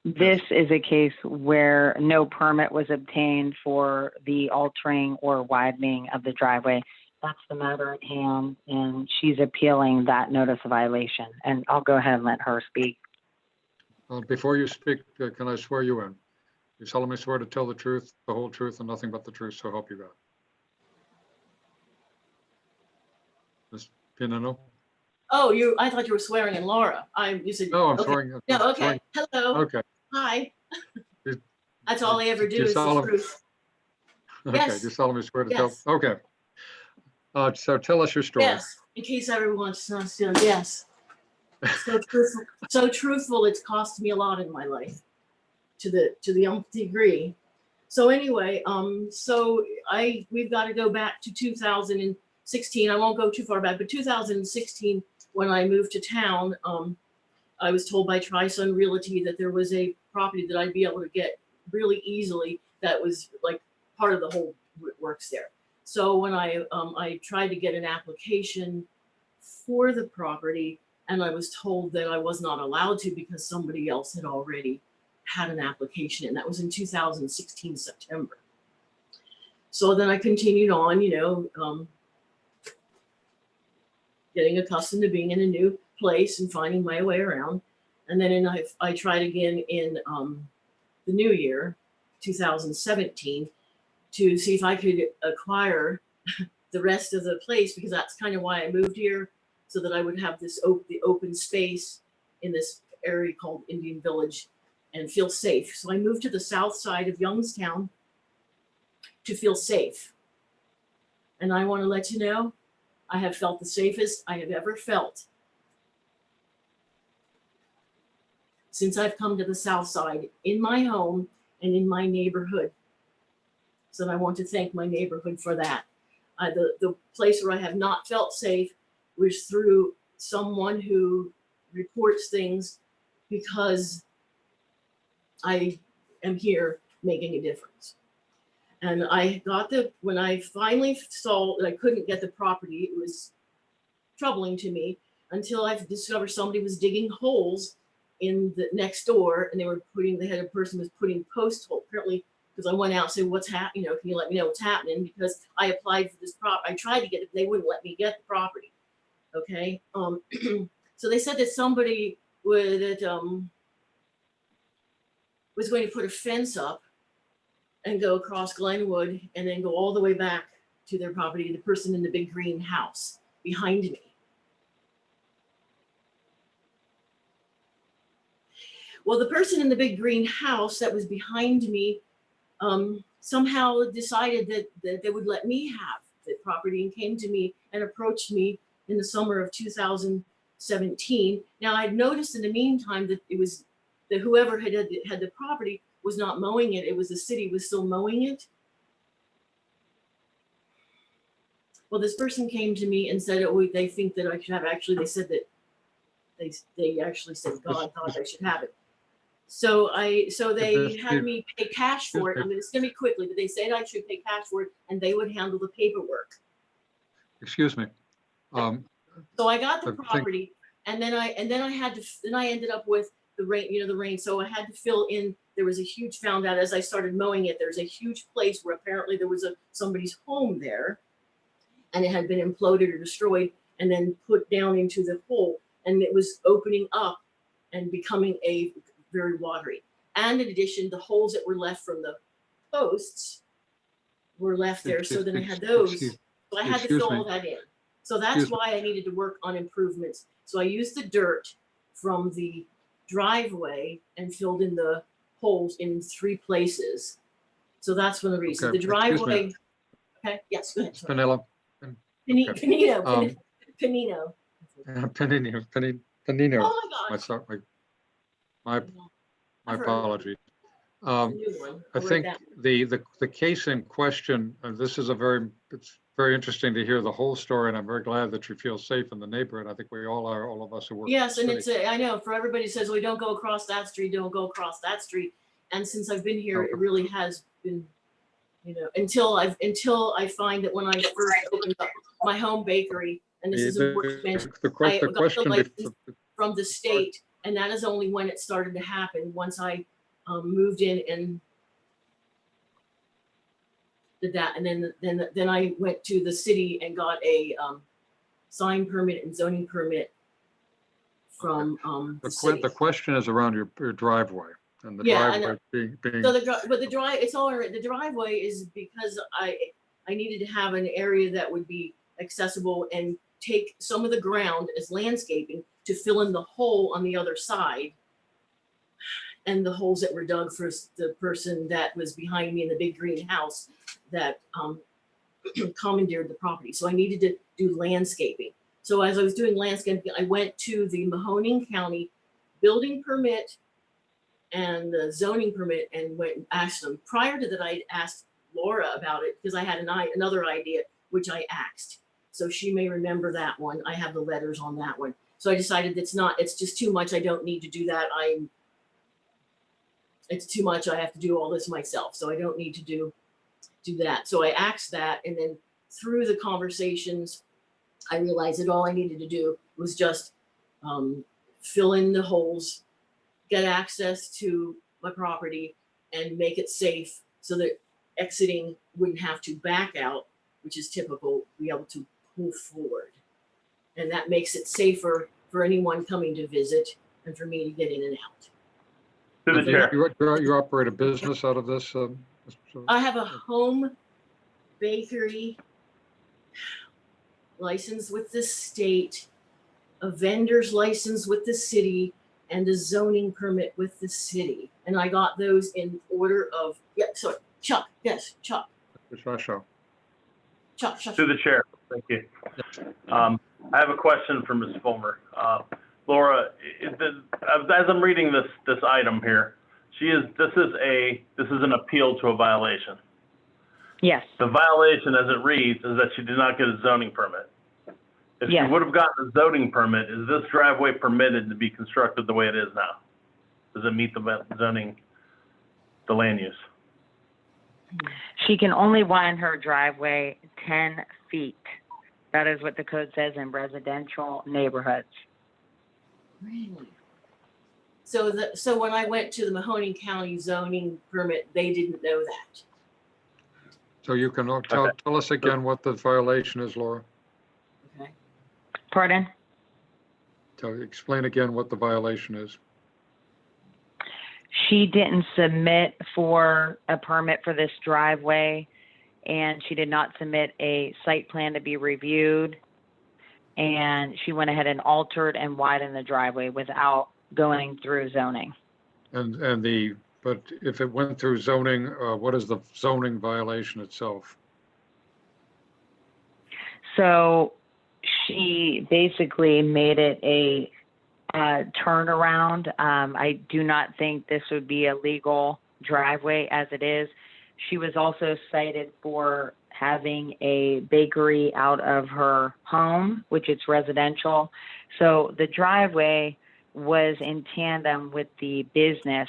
this is a case where no permit was obtained for the altering or widening of the driveway. That's the matter at hand, and she's appealing that notice of violation. And I'll go ahead and let her speak. Before you speak, can I swear you in? You solemnly swear to tell the truth, the whole truth, and nothing but the truth, so help you God. Ms. Pinano? Oh, I thought you were swearing in Laura. You said. No, I'm okay. swearing. No, I'm okay. swearing- Hello. Okay. Hi. You- That's all I ever do do you is the solemn- truth. Okay, Yes. do you solemnly swear to tell? Yes. Okay. So tell us your story. Yes, in case everyone's not still, yes. So truthful, it's cost me a lot in my life, to the nth degree. So anyway, we've got to go back to 2016. I won't go too far back, but 2016, when I moved to town, I was told by Tri-Sun Realty that there was a property that I'd be able to get really easily that was like part of the whole works there. So when I tried to get an application for the property, and I was told that I was not allowed to because somebody else had already had an application, and that was in 2016 September. So then I continued on, getting accustomed to being in a new place and finding my way around. And then I tried again in the new year, 2017, to see if I could acquire the rest of the place, because that's kind of why I moved here, so that I would have the open space in this area called Indian Village and feel safe. So I moved to the south side of Youngstown to feel safe. And I want to let you know, I have felt the safest I have ever felt since I've come to the south side, in my home and in my neighborhood. So I want to thank my neighborhood for that. The place where I have not felt safe was through someone who reports things because I am here making a difference. And when I finally saw that I couldn't get the property, it was troubling to me until I discovered somebody was digging holes in the next door, and they had a person was putting post hole, apparently, because I went out and said, what's happening? Can you let me know what's happening? Because I applied for this I tried to get it, they wouldn't let me get the property. Okay. So they said that somebody was going to put a fence up and go across Glenwood and then go all the way back to their property, the person in the big green house behind me. Well, the person in the big green house that was behind me somehow decided that they would let me have the property, and came to me and approached me in the summer of 2017 17. Now I'd noticed in the meantime that it was that whoever had the property was not mowing it. It was the city was still mowing it. Well, this person came to me and said, oh, they think that I should have, actually, they said that they actually said God thought I should have it. So they had me pay cash for it. I mean, it's gonna be quickly, but they said I should pay cash for it and they would handle the paperwork. Excuse me. So I got the I think- property and then I ended up with the rain, the rain. So I had to fill in, there was a huge, found out as I started mowing it, there's a huge place where apparently there was somebody's home there and it had been imploded or destroyed and then put down into the hole and it was opening up and becoming a very watery. And in addition, the holes that were left from the posts were left there. So then I had those. So I had to fill all that in. So that's why I needed to work on improvements. So I used the dirt from the driveway and filled in the holes in 3 places. So that's one of the reasons. Okay, The excuse me. driveway. Okay, yes, go ahead. sorry. Panella. Panino. Um, Panino. Panino. Oh my gosh. My I've heard of it. apologies. It's a new one. I I'll write think that. the case in question, this is it's very interesting to hear the whole story, and I'm very glad that you feel safe in the neighborhood. I think we all are, all of us who work. in Yes, the and city. I know for everybody says, well, don't go across that street, don't go across that street. And since I've been here, it Okay. really has been, until I find that when I first opened up my home bakery, and this is important to mention, The I got the question license from the state, and that is only when it started to happen, once I moved in and did that. And then I went to the city and got a sign permit and zoning permit from the city. The question is around your driveway and the Yeah, I driveway being, So it's all right. The driveway is because I needed to have an area that would be accessible and take some of the ground as landscaping to fill in the hole on the other side. And the holes that were dug for the person that was behind me in the big green house that commandeered the property. So I needed to do landscaping. So as I was doing landscaping, I went to the Mahoning County building permit and the zoning permit and went and asked them. Prior to that, I asked Laura about it because I had another idea, which I axed. So she may remember that one. I have the letters on that one. So I decided it's just too much. I don't need to do that. It's too much. I have to do all this myself. So I don't need to do that. So I axed that. And then through the conversations, I realized that all I needed to do was just fill in the holes, get access to my property and make it safe so that exiting wouldn't have to back out, which is typical, be able to move forward. And that makes it safer for anyone coming to visit and for me to get in and out. To the chair. you operate a business out of this? Mr. Silver? I have a home bakery license with the state, a vendor's license with the city, and a zoning permit with the city. And I got those in order of, sorry, Chuck, yes, Chuck. Chuck. To the chair, thank you. I have a question for Ms. Fulmer. Laura, as I'm reading this item here, this is an appeal to a violation. Yes. The violation as it reads is that she did not get a zoning permit. If she Yes. would have gotten a zoning permit, is this driveway permitted to be constructed the way it is now? Does it meet the zoning, the land use? She can only widen her driveway 10 feet. That is what the code says in residential neighborhoods. Really? So when I went to the Mahoning County zoning permit, they didn't know that. So you can tell us again what the violation is, Laura. Okay. Pardon? Explain again what the violation is. She didn't submit for a permit for this driveway, and she did not submit a site plan to be reviewed. And she went ahead and altered and widened the driveway without going through zoning. But if it went through zoning, what is the zoning violation itself? So she basically made it a turnaround. I do not think this would be a legal driveway as it is. She was also cited for having a bakery out of her home, which it's residential. So the driveway was in tandem with the business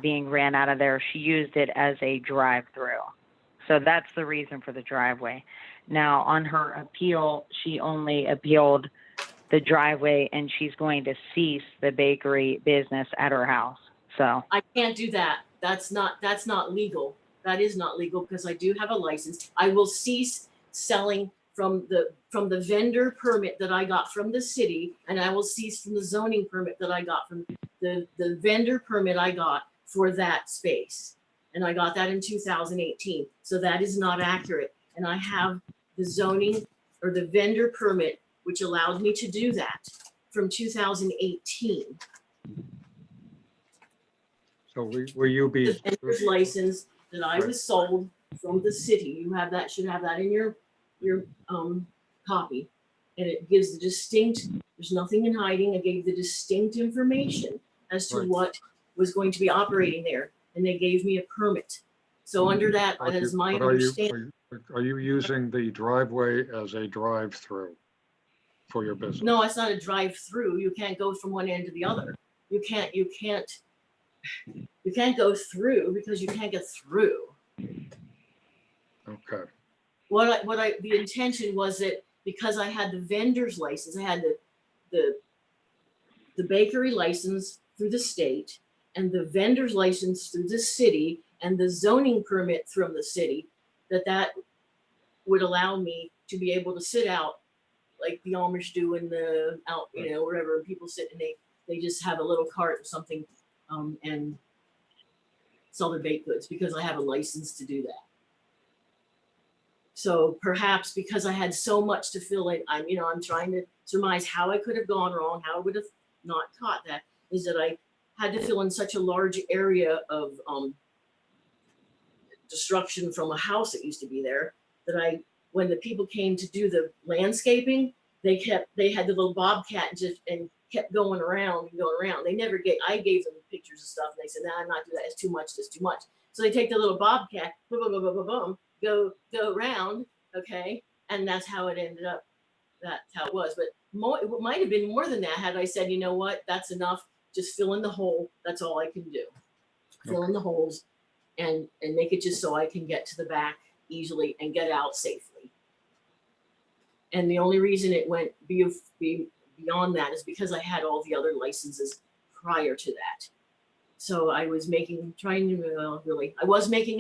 being ran out of there. She used it as a drive-through. So that's the reason for the driveway. Now, on her appeal, she only appealed the driveway, and she's going to cease the bakery business at her house. So I can't do that. That's not legal. That is not legal because I do have a license. I will cease selling from the vendor permit that I got from the city, and I will cease from the zoning permit that I got from the vendor permit I got for that space. And I got that in 2018. So that is not accurate. And I have the zoning or the vendor permit, which allowed me to do that from 2018. So will you be? The vendor's license that I was sold from the city. You have that, should have that in your copy. And it gives the distinct, there's nothing in hiding. I gave the distinct information as to Right. what was going to be operating there. And they gave me a permit. So under that, that is my But understanding. are you using the driveway as a drive-through for your business? No, it's not a drive-through. You can't go from one end to the other. You can't go through because you can't get through. Okay. The intention was that because I had the vendor's license, I had the bakery license through the state and the vendor's license through the city and the zoning permit from the city, that would allow me to be able to sit out like the Amish do in the out, wherever people sit and they just have a little cart or something and sell their baked goods because I have a license to do that. So perhaps because I had so much to fill in, I'm trying to surmise how I could have gone wrong, how I would have not caught that, is that I had to fill in such a large area of destruction from a house that used to be there that when the people came to do the landscaping, they had the little bobcat and kept going around and going around. I gave them pictures of stuff and they said, "No, I'm not doing that. It's too much. It's too much." So they take the little bobcat, boom, boom, boom, boom, boom, boom, go around, okay, and that's how it ended up. That's how it was. But it might have been more than that had I said, "You know what? That's enough. Just fill in the hole. That's all I can do. Fill in the holes, and make it just so I can get to the back easily and get out safely." And the only reason it went beyond that is because I had all the other licenses prior to that. So I was making a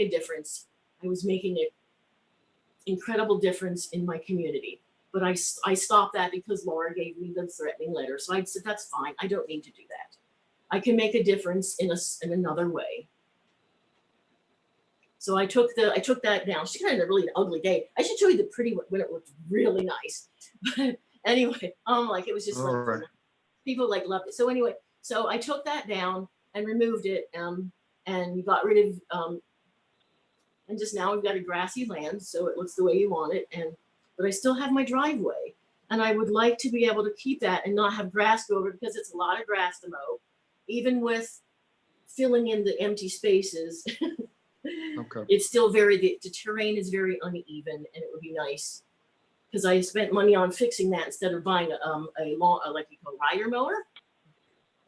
difference. I was making an incredible difference in my community. But I stopped that because Laura gave me the threatening letter. So I said, that's fine. I don't need to do that. I can make a difference in another way. So I took that down. She had a really ugly day. I should show you the pretty one when it looked really nice. But anyway, it was just Right. People loved it. So anyway, so I took that down and removed it and got rid of and just now we've got a grassy land, so it looks the way you want it. But I still have my driveway, and I would like to be able to keep that and not have grass go over because it's a lot of grass to mow, even with filling in the empty spaces. Okay. It's still the terrain is very uneven, and it would be nice because I spent money on fixing that instead of buying a rider mower.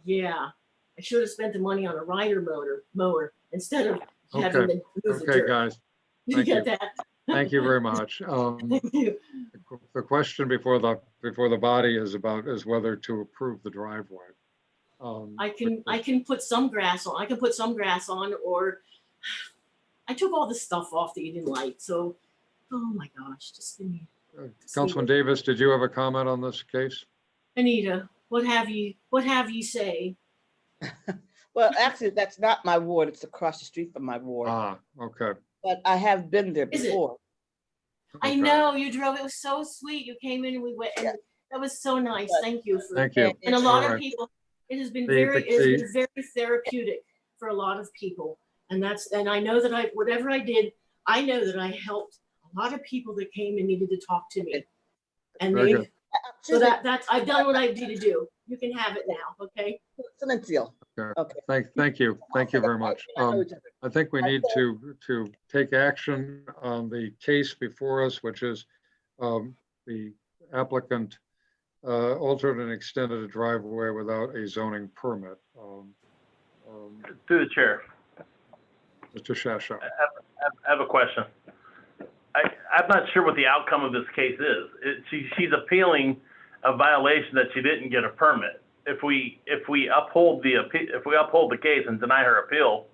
Yeah, I should have spent the money on a rider mower instead of having Okay. to move the Okay, dirt. guys. You Thank get you. that? Thank you very much. Thank you. The question before the body is whether to approve the driveway. I can put some grass on. I can put some grass on, or I took all the stuff off that you didn't like. So, oh my gosh, just give me. Councilman Davis, did you have a comment on this case? Anita, what have you say? Well, actually, that's not my ward. It's across the street from my ward. Ah, okay. But I have been there Is it? before. I Okay. know you drove. It was so sweet. You came in and we went, and Yeah. that was so nice. But- Thank you for. Thank you. And a lot All of right. people, it has been The- very, the- it has been very therapeutic for a lot of people. And I know that whatever I did, I know that I helped a lot of people that came and needed to talk to me. And Very they, good. so that's, I've done what I need to do. You can have it now, okay? Silencio. Okay. Okay. Thank you. Thank you very much. I think we need to take action on the case before us, which is the applicant altered and extended a driveway without a zoning permit. Through the chair, Mr. Shasha. I have a question. I'm not sure what the outcome of this case is. She's appealing a violation that she didn't get a permit. If we uphold the case and deny her appeal,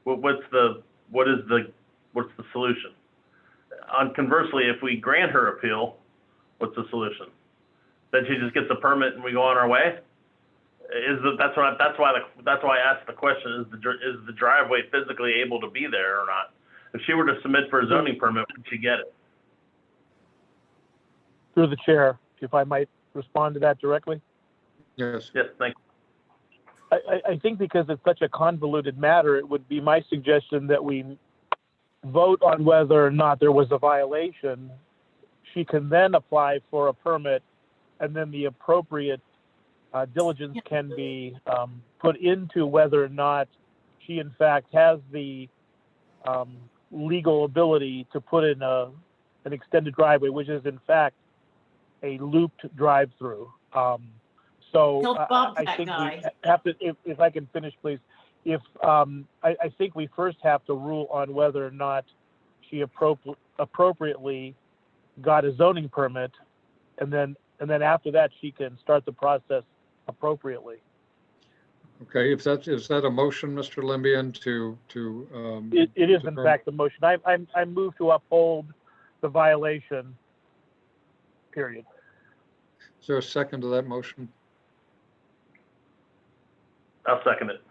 what's the solution? Conversely, if we grant her appeal, what's the solution? Then she just gets a permit and we go on our way? That's why I asked the question, is the driveway physically able to be there or not? If she were to submit for a zoning permit, would she get it? Through the chair, if I might respond to that directly. Yes. Yes, thank you. I think because it's such a convoluted matter, it would be my suggestion that we vote on whether or not there was a violation. She can then apply for a permit, and then the appropriate diligence can be put into whether or not she in fact has the legal ability to put in an extended driveway, which is in fact a looped drive-through. So Tell Bob I that think guy. we have to, if I can finish, please. If I think we first have to rule on whether or not she appropriately got a zoning permit, and then after that she can start the process appropriately. Okay, is that a motion, Mr. Limbian, It is in fact the motion. I move to uphold the violation, period. Is there a second to that motion? I'll second it.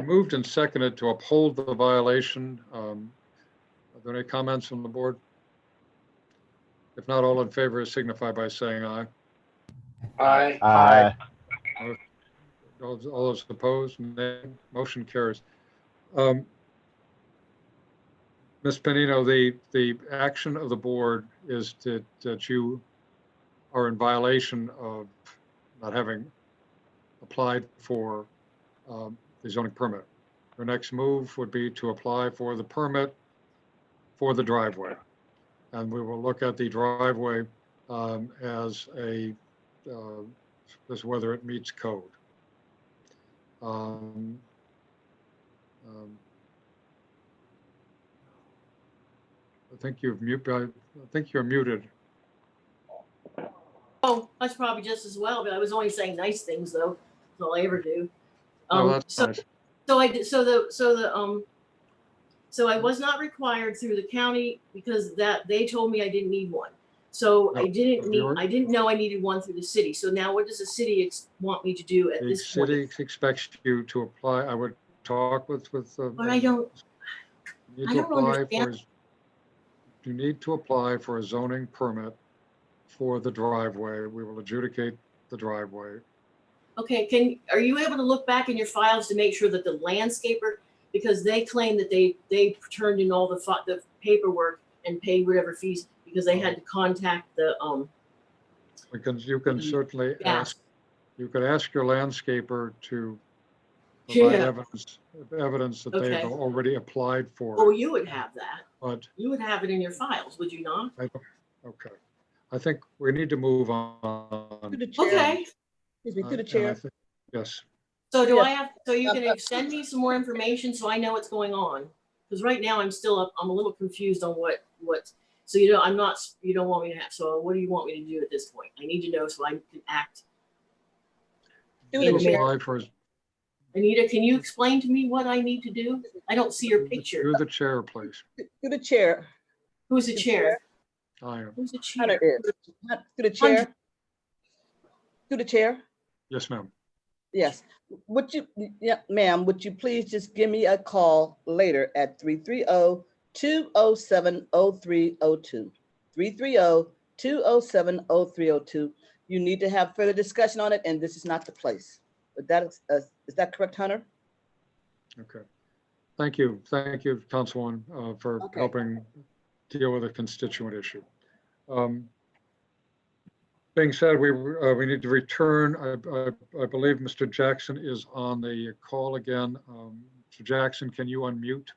Moved and seconded to uphold the violation. Are there any comments from the board? If not, all in favor signify by saying aye. Aye. Aye. All those opposed, nay. Motion carries. Ms. Panino, the action of the board is that you are in violation of not having applied for the zoning permit. Your next move would be to apply for the permit for the driveway. And we will look at the driveway as whether it meets code. I think you're muted. Oh, that's probably just as well, but I was only saying nice things though. That's all I ever do. Oh, that's nice. So I did, so I was not required through the county because that they told me I didn't need one. So No, I didn't you're- I didn't know I needed one through the city. So now what does the city want me to do at The this city point? expects you to apply. I would talk with. But I don't, You need I to don't apply understand. You need to apply for a zoning permit for the driveway. We will adjudicate the driveway. okay, are you able to look back in your files to make sure that the landscaper, because they claim that they turned in all the paperwork and paid whatever fees because they had to contact the, You can certainly Yeah. ask, you could ask your landscaper to provide Yeah. evidence that they've Okay. already applied for. oh, it, you would have that. But You would have it in your files, would you not? I don't, okay. I think we need to move To on. the chair. Okay, Excuse me, to the And I chair. think- Yes, so do Yes. I have, so you can send me some more information so I know what's going on? Because right now I'm still up, I'm a little confused on what, so you don't want me to have, so what do you want me to do at this point? I need to know so I can act. To to the chair. apply for, Anita, can you explain to me what I need to do? I don't see your picture. through the chair, please. To the chair. Who's the chair? I am. Who's the Hunter chair? is. To the chair. To the chair. Yes, ma'am. Yes. Would you, yeah, ma'am, would you please just give me a call later at 330-207-0302? 330-207-0302. You need to have further discussion on it, and this is not the place. But that is that correct, Hunter? Okay. Thank you, Councilwoman, for Okay. helping deal with a constituent issue. Being said, we need to return. I believe Mr. Jackson is on the call again. Mr. Jackson, can you unmute?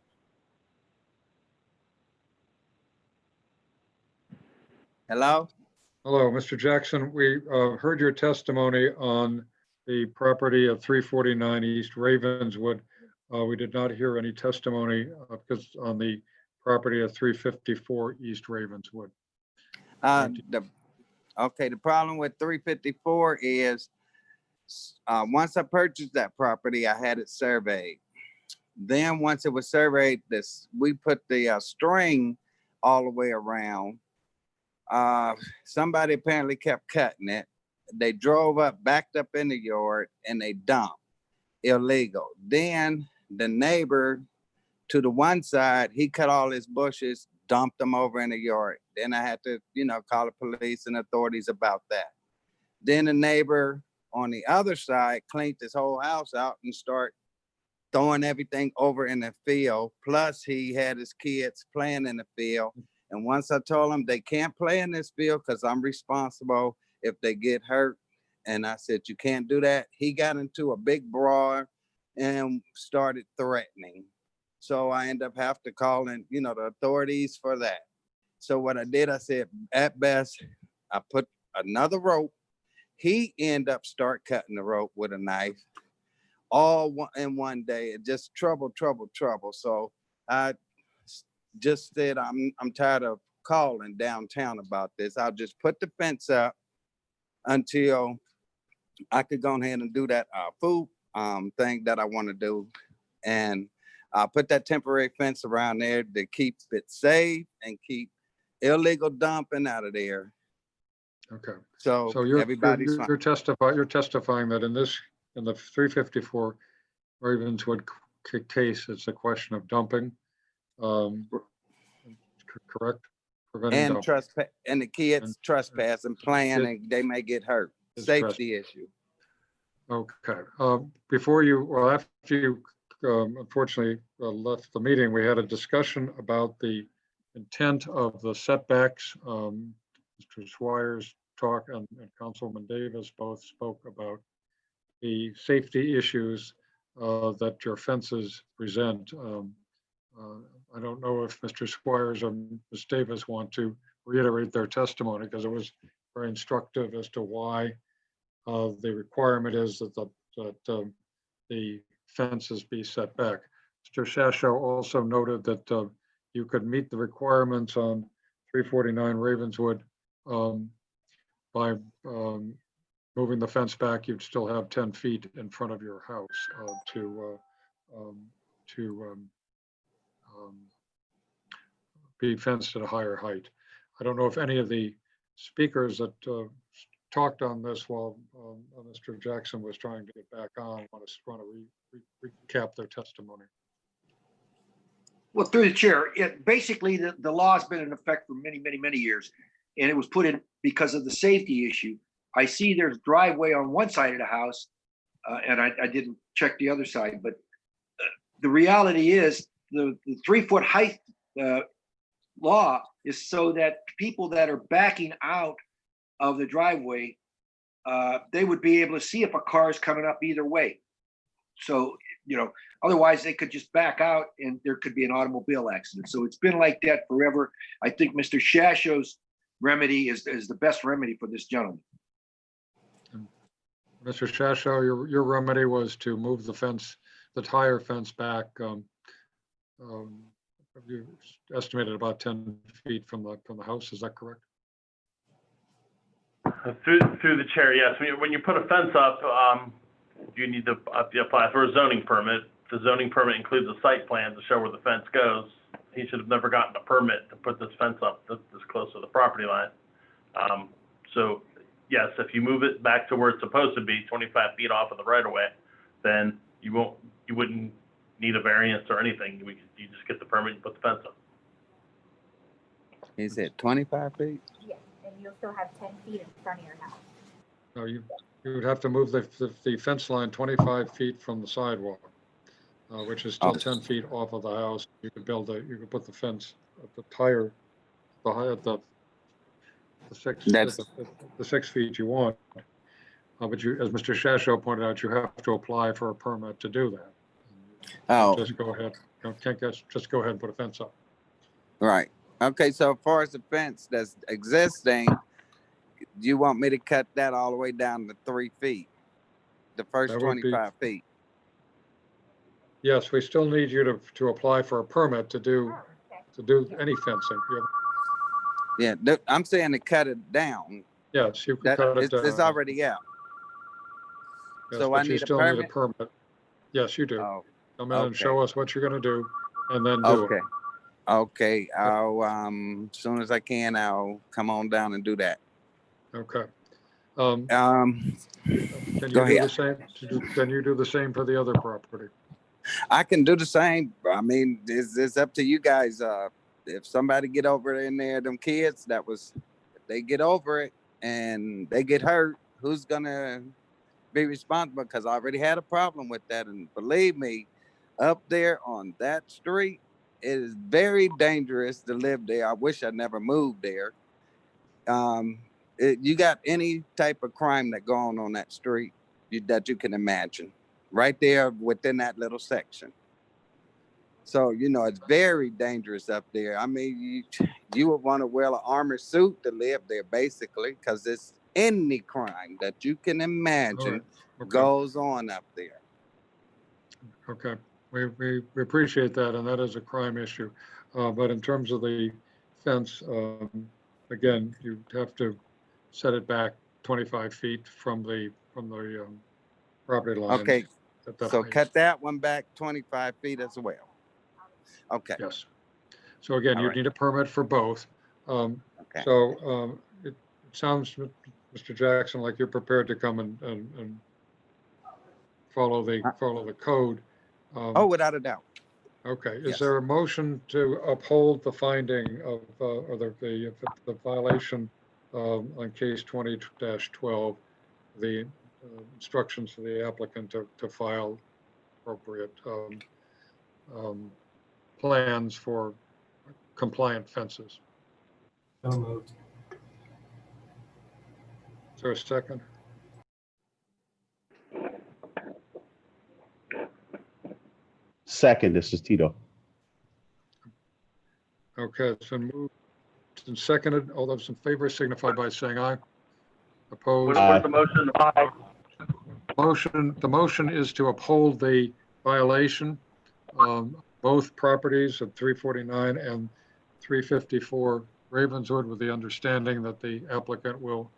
Hello? Hello, Mr. Jackson. We heard your testimony on the property of 349 East Ravenswood. We did not hear any testimony because on the property of 354 East Ravenswood. Okay, the problem with 354 is once I purchased that property, I had it surveyed. Then once it was surveyed, we put the string all the way around. Somebody apparently kept cutting it. They drove up, backed up in the yard, and they dumped illegal. Then the neighbor to the one side, he cut all his bushes, dumped them over in the yard. Then I had to, call the police and authorities about that. Then the neighbor on the other side cleaned his whole house out and start throwing everything over in the field. Plus he had his kids playing in the field. And once I told them they can't play in this field because I'm responsible if they get hurt. And I said, you can't do that. He got into a big brawl and started threatening. So I ended up having to call in, the authorities for that. So what I did, I said, at best, I put another rope. He ended up start cutting the rope with a knife all in one day. It just trouble. So I just said, I'm tired of calling downtown about this. I'll just put the fence up until I could go ahead and do that food thing that I want to do. And I'll put that temporary fence around there to keep it safe and keep illegal dumping out of there. Okay. So everybody's fine. You're testifying that in the 354 Ravenswood case, it's a question of dumping. Correct? Preventing And dumping. trespass, and the kids trespassing, playing, and they may get hurt. Safety issue. Okay. After you unfortunately left the meeting, we had a discussion about the intent of the setbacks. Mr. Swires talk and Councilman Davis both spoke about the safety issues that your fences present. I don't know if Mr. Squires or Ms. Davis want to reiterate their testimony because it was very instructive as to why the requirement is that the fences be set back. Mr. Shasho also noted that you could meet the requirements on 349 Ravenswood by moving the fence back. You'd still have 10 feet in front of your house to be fenced at a higher height. I don't know if any of the speakers that talked on this while Mr. Jackson was trying to get back on want to recap their testimony. Well, through the chair, basically the law has been in effect for many years, and it was put in because of the safety issue. I see there's driveway on one side of the house, and I didn't check the other side, but the reality is the 3-foot height law is so that people that are backing out of the driveway, they would be able to see if a car is coming up either way. So, otherwise they could just back out and there could be an automobile accident. So it's been like that forever. I think Mr. Shasho's remedy is the best remedy for this gentleman. Mr. Shasho, your remedy was to move the fence, the tire fence back. You estimated about 10 feet from the house. Is that correct? Through the chair, yes. When you put a fence up, you need to apply for a zoning permit. The zoning permit includes a site plan to show where the fence goes. He should have never gotten a permit to put this fence up this close to the property line. So yes, if you move it back to where it's supposed to be, 25 feet off of the right of way, then you wouldn't need a variance or anything. You just get the permit and put the fence up. He said 25 feet? Yes, and you'll still have 10 feet in front of your house. No, you would have to move the fence line 25 feet from the sidewalk, which is still 10 feet off of the house. You could put the fence, the tire the six, That's- the 6 feet you want. But you, as Mr. Shasho pointed out, you have to apply for a permit to do that. Oh, Just go ahead, just go ahead and put a fence up. right. Okay, so as far as the fence that's existing, you want me to cut that all the way down to 3 feet? The first That would be- 25 feet? Yes, we still need you to apply for a permit to do any fencing. Yeah, I'm saying to cut it down. Yes, you can That cut it down. it's already out. Yes, so I but you need a still need a permit? permit. Yes, you do. Oh, Come in and okay. show us what you're gonna do and then do okay. it. Okay, I'll as soon as I can, I'll come on down and do that. Okay. Can Can you go do ahead. the same? Can you do the same for the other property? I can do the same. I mean, it's up to you guys. If somebody get over in there, them kids, if they get over it and they get hurt, who's gonna be responsible? Because I already had a problem with that. And believe me, up there on that street, it is very dangerous to live there. I wish I never moved there. You got any type of crime that go on that street that you can imagine right there within that little section. So, it's very dangerous up there. I mean, you would want to wear an armored suit to live there, basically, because it's any crime that you can imagine Okay. goes on up there. Okay, we appreciate that, and that is a crime issue. But in terms of the fence, again, you have to set it back 25 feet from the property line. Okay, at that so height. cut that one back 25 feet as well. Okay. Yes. So again, All you right. need a permit for both. Okay. So it sounds, Mr. Jackson, like you're prepared to come and follow the code. Oh, without a doubt. Okay, Yes. is there a motion to uphold the finding of, or the violation on case 20-12, the instructions to the applicant to file appropriate plans for compliant fences? So moved. Is there a second? Second, this is Tito. Okay, it's been moved and seconded. All those in favor signify by saying aye. Opposed? What's the motion? The motion is to uphold the violation, both properties of 349 and 354 Ravenswood, with the understanding that the applicant will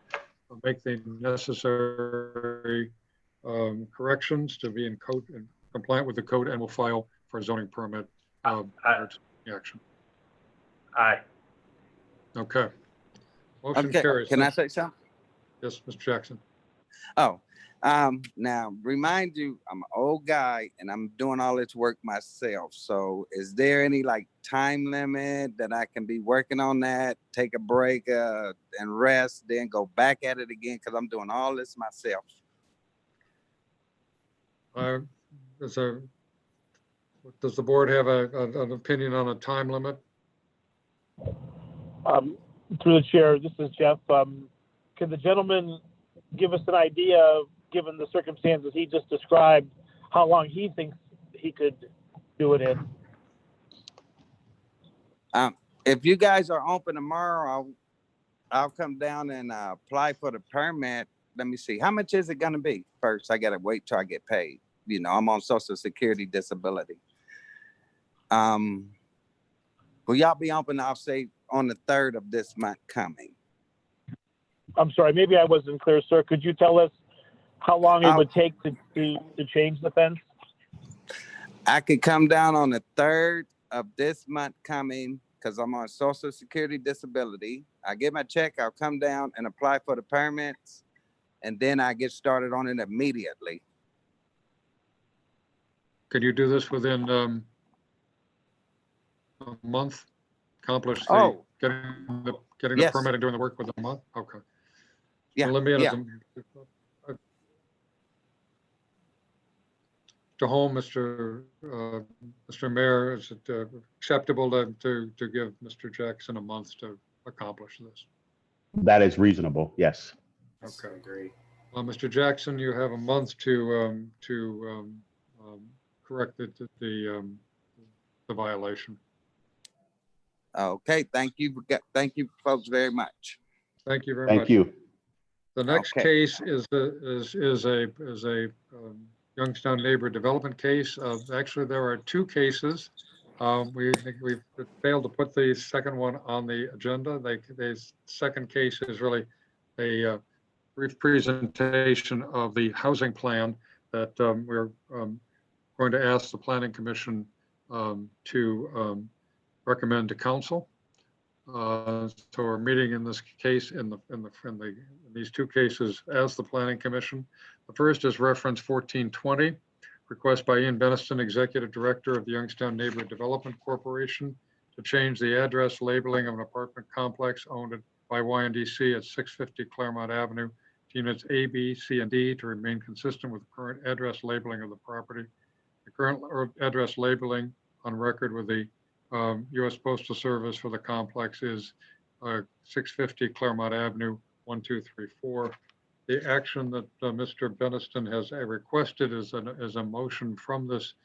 make the necessary corrections to be in compliant with the code, and will file for a zoning permit prior to the action. Aye. Okay. Motion Okay, carries. can I say something? Yes, Mr. Jackson. Oh, now remind you, I'm an old guy and I'm doing all this work myself. So is there any time limit that I can be working on that, take a break and rest, then go back at it again? Cause I'm doing all this myself. Does the board have an opinion on a time limit? Through the chair, this is Jeff. Can the gentleman give us an idea, given the circumstances he just described, how long he thinks he could do it in? If you guys are open tomorrow, I'll come down and apply for the permit. Let me see. How much is it gonna be? First, I gotta wait till I get paid. I'm on Social Security disability. Will y'all be open, I'll say, on the 3rd of this month coming? I'm sorry, maybe I wasn't clear, sir. Could you tell us how long it would take to change the fence? I could come down on the 3rd of this month coming, because I'm on Social Security disability. I get my check, I'll come down and apply for the permits, and then I get started on it immediately. Can you do this within a month? Accomplish getting the Yes. permit and doing the work within a month? Okay. Yeah, Well, let me yeah. To home, Mr. Mayor, is it acceptable to give Mr. Jackson a month to accomplish this. That is reasonable, yes. Yes, I Okay. agree. Well, Mr. Jackson, you have a month to correct the violation. Okay, thank you, folks very much. Thank you very much. Thank you. The next Okay. case is a Youngstown neighbor development case. Actually, there are two cases. We've failed to put the second one on the agenda. The second case is really a brief presentation of the housing plan that we're going to ask the Planning Commission to recommend to council. So we're meeting in this case in these two cases as the Planning Commission. The first is reference 1420, request by Ian Beniston, Executive Director of the Youngstown Neighborhood Development Corporation, to change the address labeling of an apartment complex owned by YNDC at 650 Claremont Avenue to units A, B, C, and D to remain consistent with the current address labeling of the property. The current address labeling on record with the U.S. Postal Service for the complex is 650 Claremont Avenue, 1234. The action that Mr. Beniston has requested is a motion from this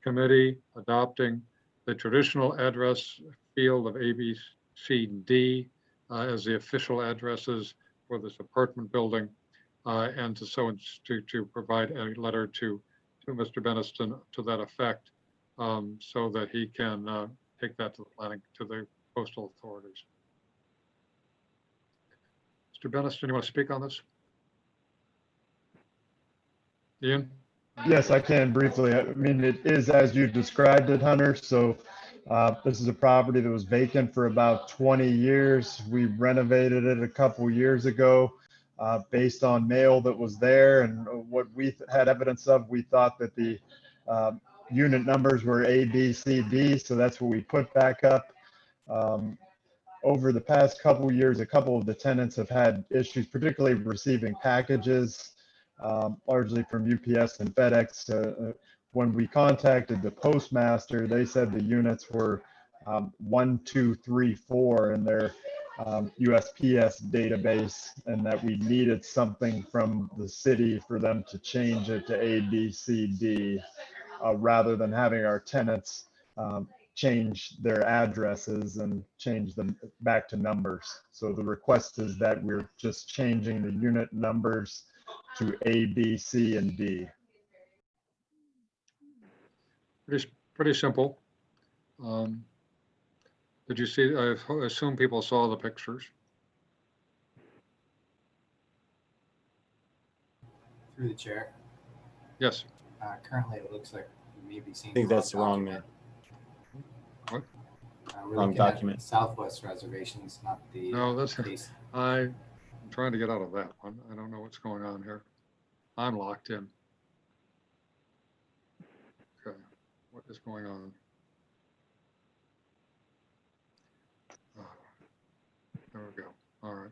committee adopting the traditional address field of A, B, C, D as the official addresses for this apartment building, and to provide a letter to Mr. Beniston to that effect, so that he can take that to the postal authorities. Mr. Beniston, you want to speak on this? Ian? Yes, I can briefly. I mean, it is as you described it, Hunter. So this is a property that was vacant for about 20 years. We renovated it a couple years ago based on mail that was there and what we had evidence of. We thought that the unit numbers were A, B, C, D. So that's what we put back up. Over the past couple of years, a couple of the tenants have had issues, particularly receiving packages, largely from UPS and FedEx. When we contacted the postmaster, they said the units were 1, 2, 3, 4 in their USPS database, and that we needed something from the city for them to change it to A, B, C, D, rather than having our tenants change their addresses and change them back to numbers. So the request is that we're just changing the unit numbers to A, B, C, and D. Pretty simple. Did you see, I assume people saw the pictures. Through the chair. Yes. Currently, it looks like we may be seeing. I think that's the wrong man. What? We're Wrong looking document. at Southwest reservations, not the. No, that's, case. I'm trying to get out of that one. I don't know what's going on here. I'm locked in. Okay, what is going on? Oh, there we go. All right.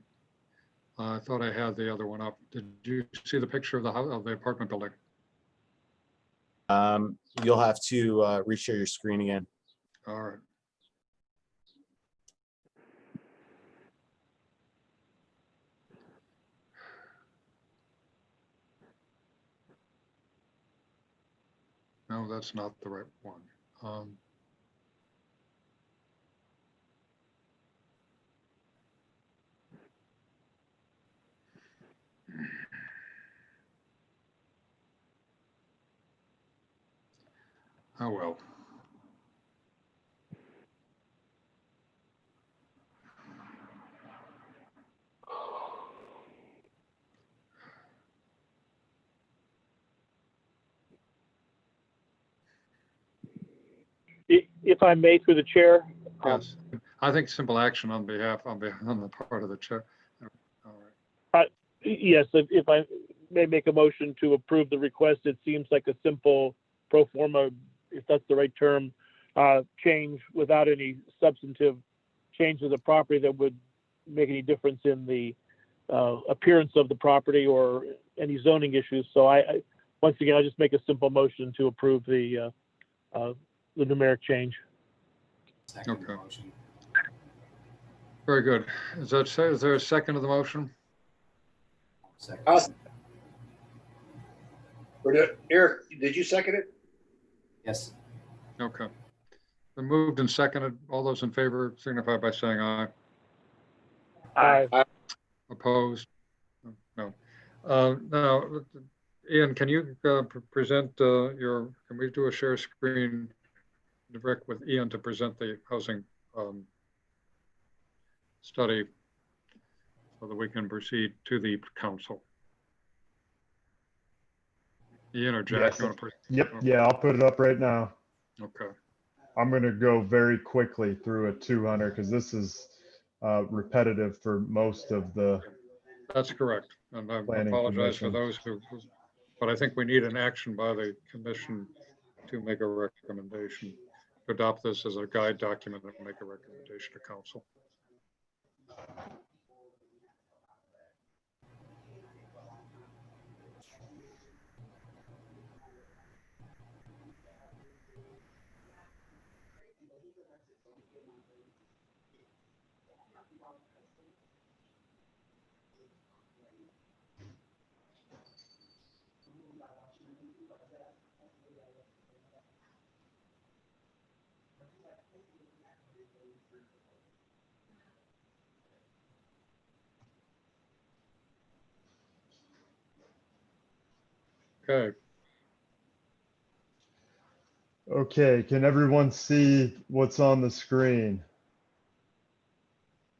I thought I had the other one up. Did you see the picture of the house, of the apartment building? You'll have to reshare your screen again. All right. No, that's not the right one. Oh, well. If I may, through the chair. Yes, I think simple action on the part of the chair. All right. Yes, if I may make a motion to approve the request, it seems like a simple pro forma, if that's the right term, change without any substantive change to the property that would make any difference in the appearance of the property or any zoning issues. So I once again, I'll just make a simple motion to approve the numeric change. Second Okay. motion. Very good. Is there a second to the motion? Second. Eric, did you second it? Yes. Okay. Been moved and seconded. All those in favor signify by saying aye. Aye. Opposed? No. Now, Ian, can you present can we do a share screen direct with Ian to present the housing study so that we can proceed to the council? Ian or Jack? Yes. You want to Yep. Yeah, I'll put it up right now. Okay. I'm going to go very quickly through it too, Hunter, because this is repetitive for most of the. That's correct. And I Planning apologize for Commission. those but I think we need an action by the commission to make a recommendation, to adopt this as a guide document and make a recommendation to council. Okay. Okay, can everyone see what's on the screen?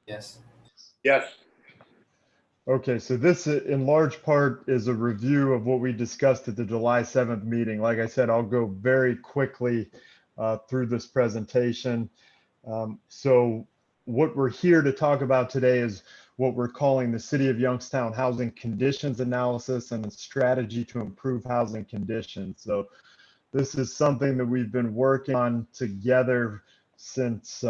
Yes. Yes. Okay, so this in large part is a review of what we discussed at the July 7th meeting. Like I said, I'll go very quickly through this presentation. So what we're here to talk about today is what we're calling the City of Youngstown Housing Conditions Analysis and a Strategy to Improve Housing Conditions. So this is something that we've been working on together since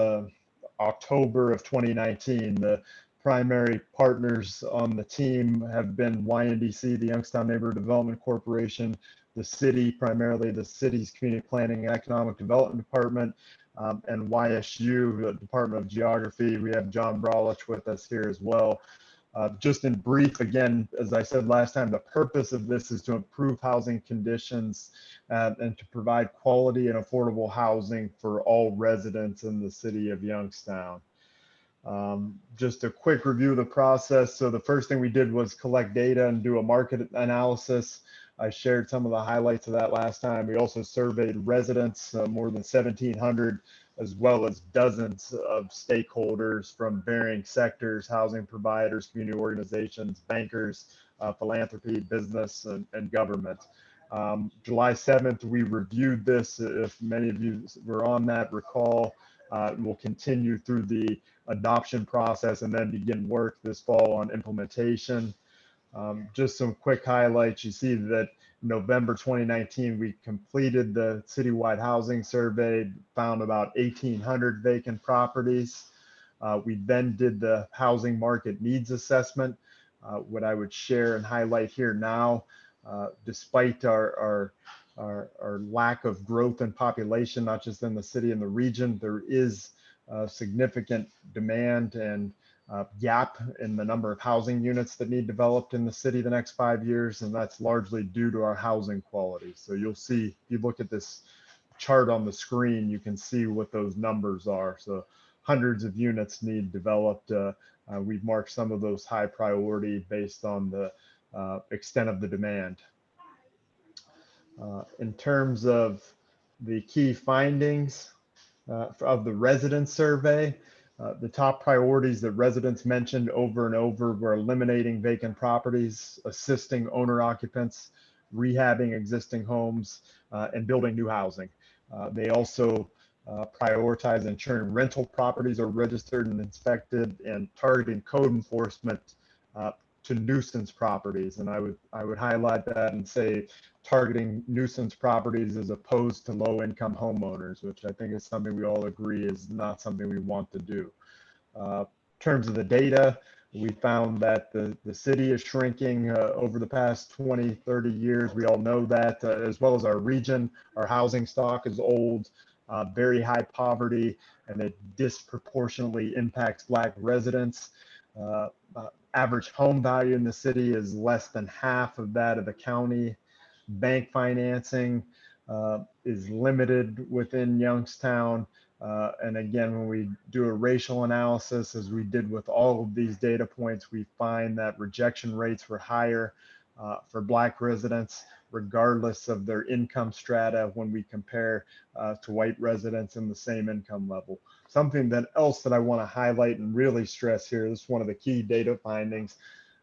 October of 2019. The primary partners on the team have been YNDC, the Youngstown Neighborhood Development Corporation, the city, primarily the city's Community Planning and Economic Development Department, and YSU, the Department of Geography. We have John Braulich with us here as well. Just in brief, again, as I said last time, the purpose of this is to improve housing conditions and to provide quality and affordable housing for all residents in the city of Youngstown. Just a quick review of the process. So the first thing we did was collect data and do a market analysis. I shared some of the highlights of that last time. We also surveyed residents, more than 1,700, as well as dozens of stakeholders from varying sectors, housing providers, community organizations, bankers, philanthropy, business, and government. July 7th, we reviewed this. If many of you were on that, recall, we'll continue through the adoption process and then begin work this fall on implementation. Just some quick highlights. You see that November 2019, we completed the citywide housing survey, found about 1,800 vacant properties. We then did the housing market needs assessment. What I would share and highlight here now, despite our lack of growth in population, not just in the city and the region, there is significant demand and gap in the number of housing units that need developed in the city the next 5 years, and that's largely due to our housing quality. So you'll see, if you look at this chart on the screen, you can see what those numbers are. So hundreds of units need developed. We've marked some of those high priority based on the extent of the demand. In terms of the key findings of the resident survey, the top priorities that residents mentioned over and over were eliminating vacant properties, assisting owner occupants, rehabbing existing homes, and building new housing. They also prioritize ensuring rental properties are registered and inspected, and targeting code enforcement to nuisance properties. And I would highlight that and say targeting nuisance properties as opposed to low-income homeowners, which I think is something we all agree is not something we want to do. In terms of the data, we found that the city is shrinking over the past 20, 30 years. We all know that, as well as our region. Our housing stock is old. very high poverty, and it disproportionately impacts Black residents. Average home value in the city is less than half of that of the county. Bank financing is limited within Youngstown. And again, when we do a racial analysis, as we did with all of these data points, we find that rejection rates were higher for Black residents, regardless of their income strata, when we compare to white residents in the same income level. Something else that I want to highlight and really stress here, this is one of the key data findings.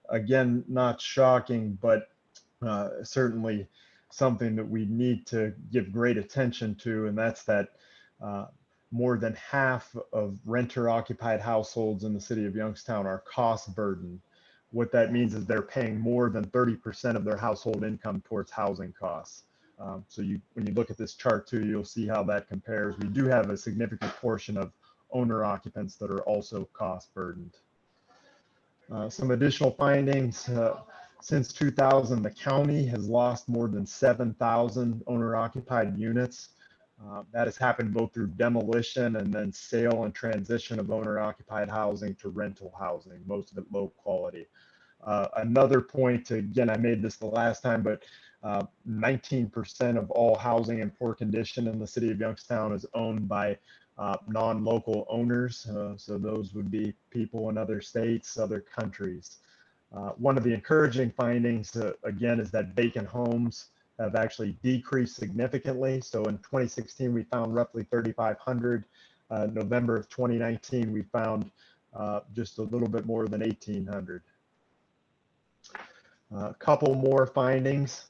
Again, not shocking, but certainly something that we need to give great attention to, and that's that more than half of renter-occupied households in the city of Youngstown are cost burdened. What that means is they're paying more than 30% of their household income towards housing costs. So when you look at this chart too, you'll see how that compares. We do have a significant portion of owner occupants that are also cost burdened. Some additional findings. Since 2000, the county has lost more than 7,000 owner-occupied units. That has happened both through demolition and then sale and transition of owner-occupied housing to rental housing, most of it low quality. Another point, again, I made this the last time, but 19% of all housing in poor condition in the city of Youngstown is owned by non-local owners. So those would be people in other states, other countries. One of the encouraging findings, again, is that vacant homes have actually decreased significantly. So in 2016, we found roughly 3,500. November of 2019, we found just a little bit more than 1,800. A couple more findings.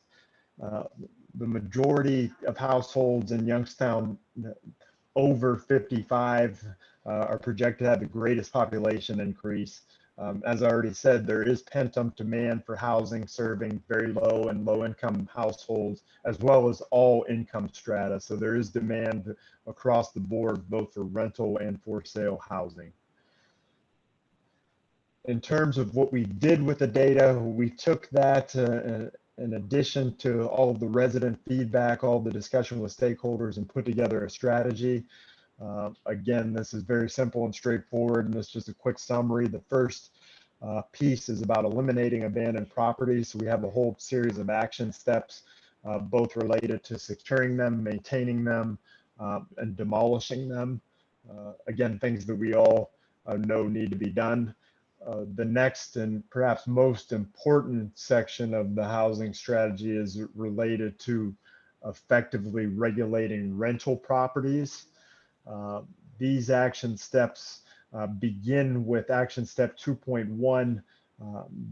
The majority of households in Youngstown over 55 are projected to have the greatest population increase. As I already said, there is pent-up demand for housing serving very low and low-income households, as well as all income strata. So there is demand across the board, both for rental and for sale housing. In terms of what we did with the data, we took that in addition to all of the resident feedback, all the discussion with stakeholders, and put together a strategy. Again, this is very simple and straightforward, and this is just a quick summary. The first piece is about eliminating abandoned properties. So we have a whole series of action steps, both related to securing them, maintaining them, and demolishing them. Again, things that we all know need to be done. The next and perhaps most important section of the housing strategy is related to effectively regulating rental properties. These action steps begin with action step 2.1,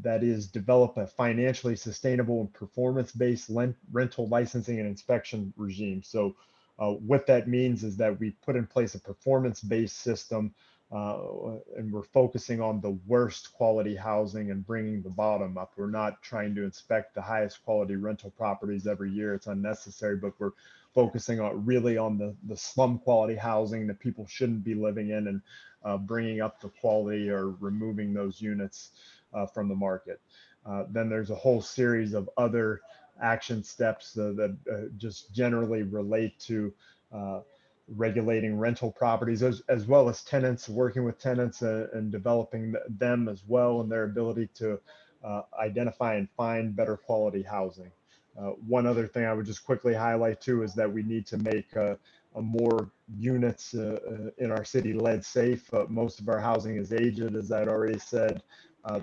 that is develop a financially sustainable and performance-based rental licensing and inspection regime. So what that means is that we put in place a performance-based system, and we're focusing on the worst quality housing and bringing the bottom up. We're not trying to inspect the highest quality rental properties every year. It's unnecessary, but we're focusing on really on the slum quality housing that people shouldn't be living in, and bringing up the quality or removing those units from the market. Then there's a whole series of other action steps that just generally relate to regulating rental properties, as well as tenants, working with tenants and developing them as well, and their ability to identify and find better quality housing. One other thing I would just quickly highlight too is that we need to make more units in our city lead safe. Most of our housing is aged, as I'd already said.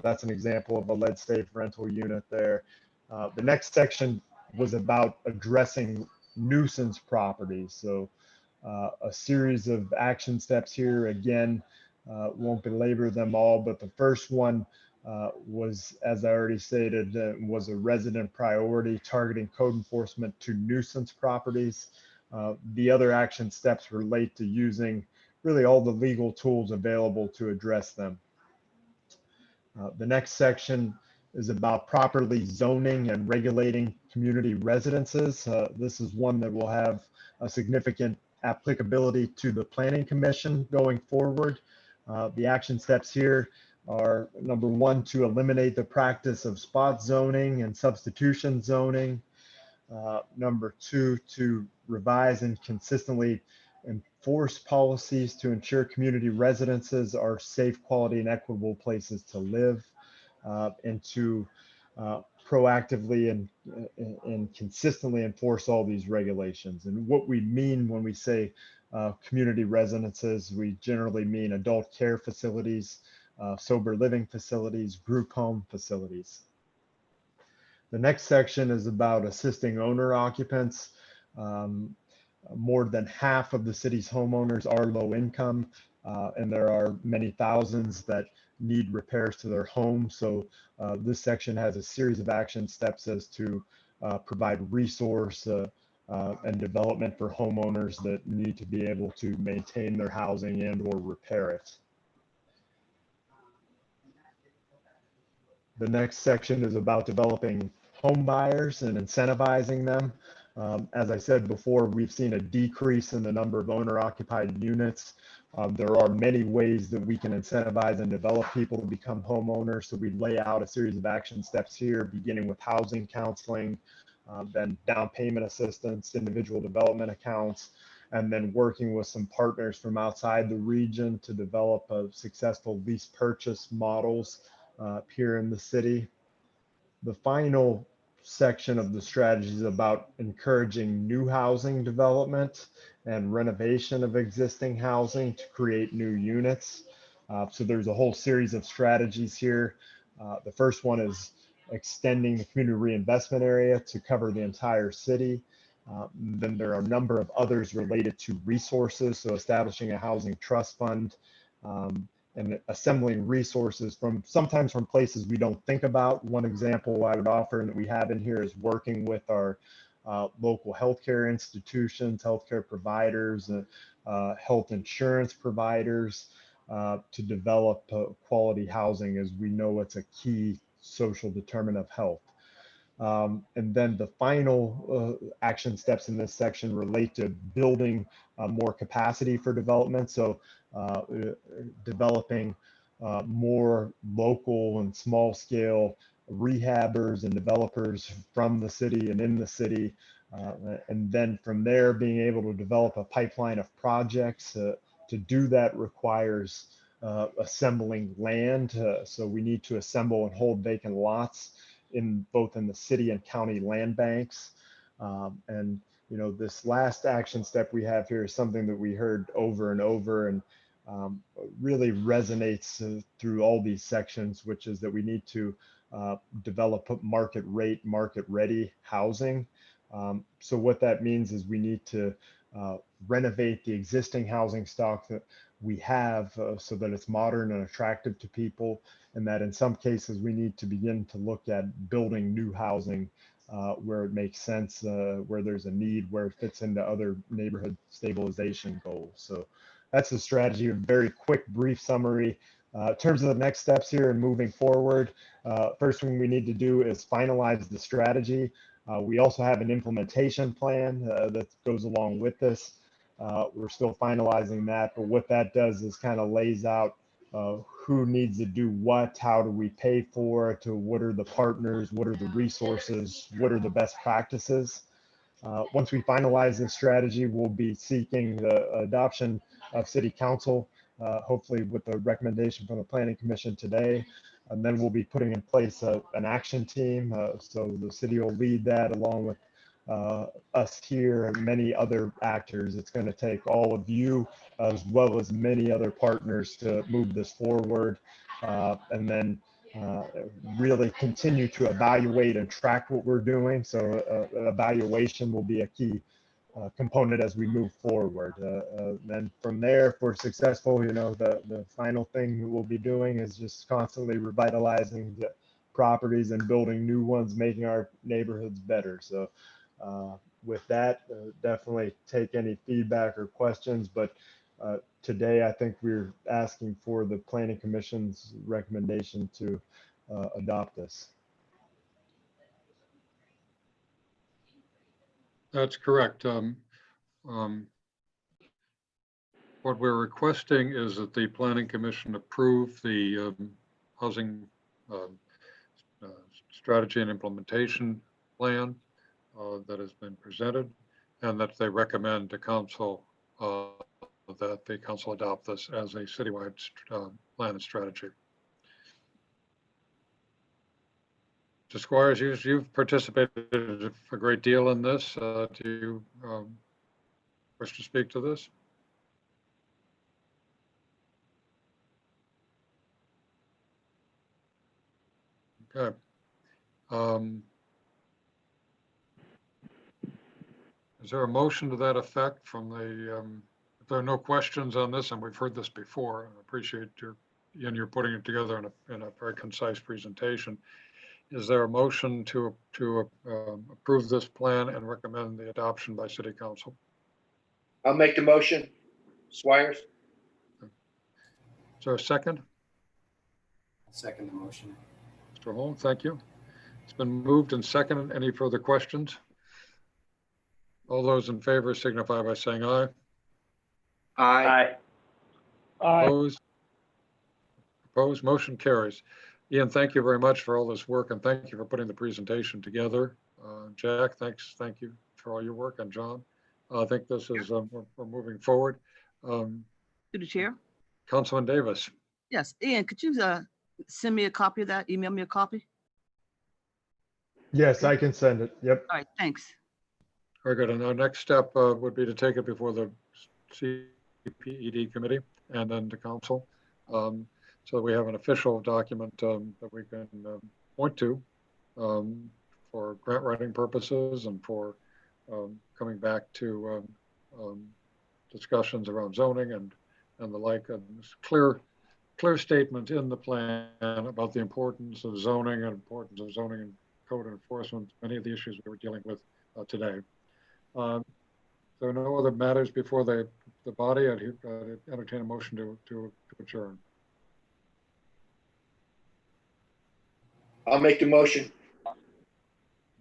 That's an example of a lead safe rental unit there. The next section was about addressing nuisance properties. So a series of action steps here. Again, won't belabor them all, but the first one was, as I already stated, was a resident priority, targeting code enforcement to nuisance properties. The other action steps relate to using really all the legal tools available to address them. The next section is about properly zoning and regulating community residences. This is one that will have a significant applicability to the Planning Commission going forward. The action steps here are, number one, to eliminate the practice of spot zoning and substitution zoning. Number two, to revise and consistently enforce policies to ensure community residences are safe, quality, and equitable places to live, and to proactively and consistently enforce all these regulations. And what we mean when we say community residences, we generally mean adult care facilities, sober living facilities, group home facilities. The next section is about assisting owner occupants. More than half of the city's homeowners are low income, and there are many thousands that need repairs to their home. So this section has a series of action steps as to provide resource and development for homeowners that need to be able to maintain their housing and or repair it. The next section is about developing home buyers and incentivizing them. As I said before, we've seen a decrease in the number of owner-occupied units. There are many ways that we can incentivize and develop people to become homeowners. So we lay out a series of action steps here, beginning with housing counseling, then down payment assistance, individual development accounts, and then working with some partners from outside the region to develop successful lease purchase models here in the city. The final section of the strategy is about encouraging new housing development and renovation of existing housing to create new units. So there's a whole series of strategies here. The first one is extending the community reinvestment area to cover the entire city. Then there are a number of others related to resources, so establishing a housing trust fund, and assembling resources sometimes from places we don't think about. One example I would offer and that we have in here is working with our local healthcare institutions, healthcare providers, health insurance providers to develop quality housing, as we know it's a key social determinant of health. And then the final action steps in this section relate to building more capacity for development. So developing more local and small scale rehabbers and developers from the city and in the city. And then from there, being able to develop a pipeline of projects. To do that requires assembling land. So we need to assemble and hold vacant lots in both in the city and county land banks. And you know, this last action step we have here is something that we heard over and over and really resonates through all these sections, which is that we need to develop market rate, market ready housing. So what that means is we need to renovate the existing housing stock that we have so that it's modern and attractive to people, and that in some cases we need to begin to look at building new housing where it makes sense, where there's a need, where it fits into other neighborhood stabilization goals. So that's the strategy. A very quick, brief summary. In terms of the next steps here and moving forward, first thing we need to do is finalize the strategy. We also have an implementation plan that goes along with this. We're still finalizing that, but what that does is kind of lays out who needs to do what, how do we pay for it, what are the partners, what are the resources, what are the best practices. Once we finalize this strategy, we'll be seeking the adoption of City Council, hopefully with a recommendation from the Planning Commission today. And then we'll be putting in place an action team. So the city will lead that along with us here and many other actors. It's going to take all of you as well as many other partners to move this forward, and then really continue to evaluate and track what we're doing. So evaluation will be a key component as we move forward. Then from there, if we're successful, you know, the final thing we'll be doing is just constantly revitalizing the properties and building new ones, making our neighborhoods better. So with that, definitely take any feedback or questions, but today I think we're asking for the Planning Commission's recommendation to adopt this. That's correct. What we're requesting is that the Planning Commission approve the housing strategy and implementation plan that has been presented, and that they recommend to council that the council adopt this as a citywide plan and strategy. Mr. Squires, you've participated a great deal in this. Do you wish to speak to this? Okay. Is there a motion to that effect from the, if there are no questions on this, and we've heard this before, I appreciate you're putting it together in a very concise presentation. Is there a motion to approve this plan and recommend the adoption by City Council? I'll make the motion. Swires? Is there a second? Second the motion. Mr. Holm, thank you. It's been moved and seconded. Any further questions? All those in favor signify by saying aye. Aye. Aye. Opposed, motion carries. Ian, thank you very much for all this work, and thank you for putting the presentation together. Jack, thank you for all your work, and John. I think this is, we're moving forward. To the chair? Councilman Davis. Yes, Ian, could you send me a copy of that? Email me a copy? Yes, I can send it. Yep. All right, thanks. Very good. And our next step would be to take it before the CPED committee and then to council. So that we have an official document that we can point to for grant writing purposes and for coming back to discussions around zoning and the like. And clear statement in the plan about the importance of zoning and importance of zoning and code enforcement, many of the issues we were dealing with today. There are no other matters before the body. I'd entertain a motion to adjourn. I'll make the motion.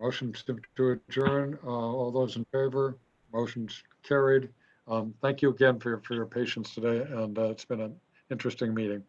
Motion to adjourn. All those in favor? Motion's carried. Thank you again for your patience today, and it's been an interesting meeting.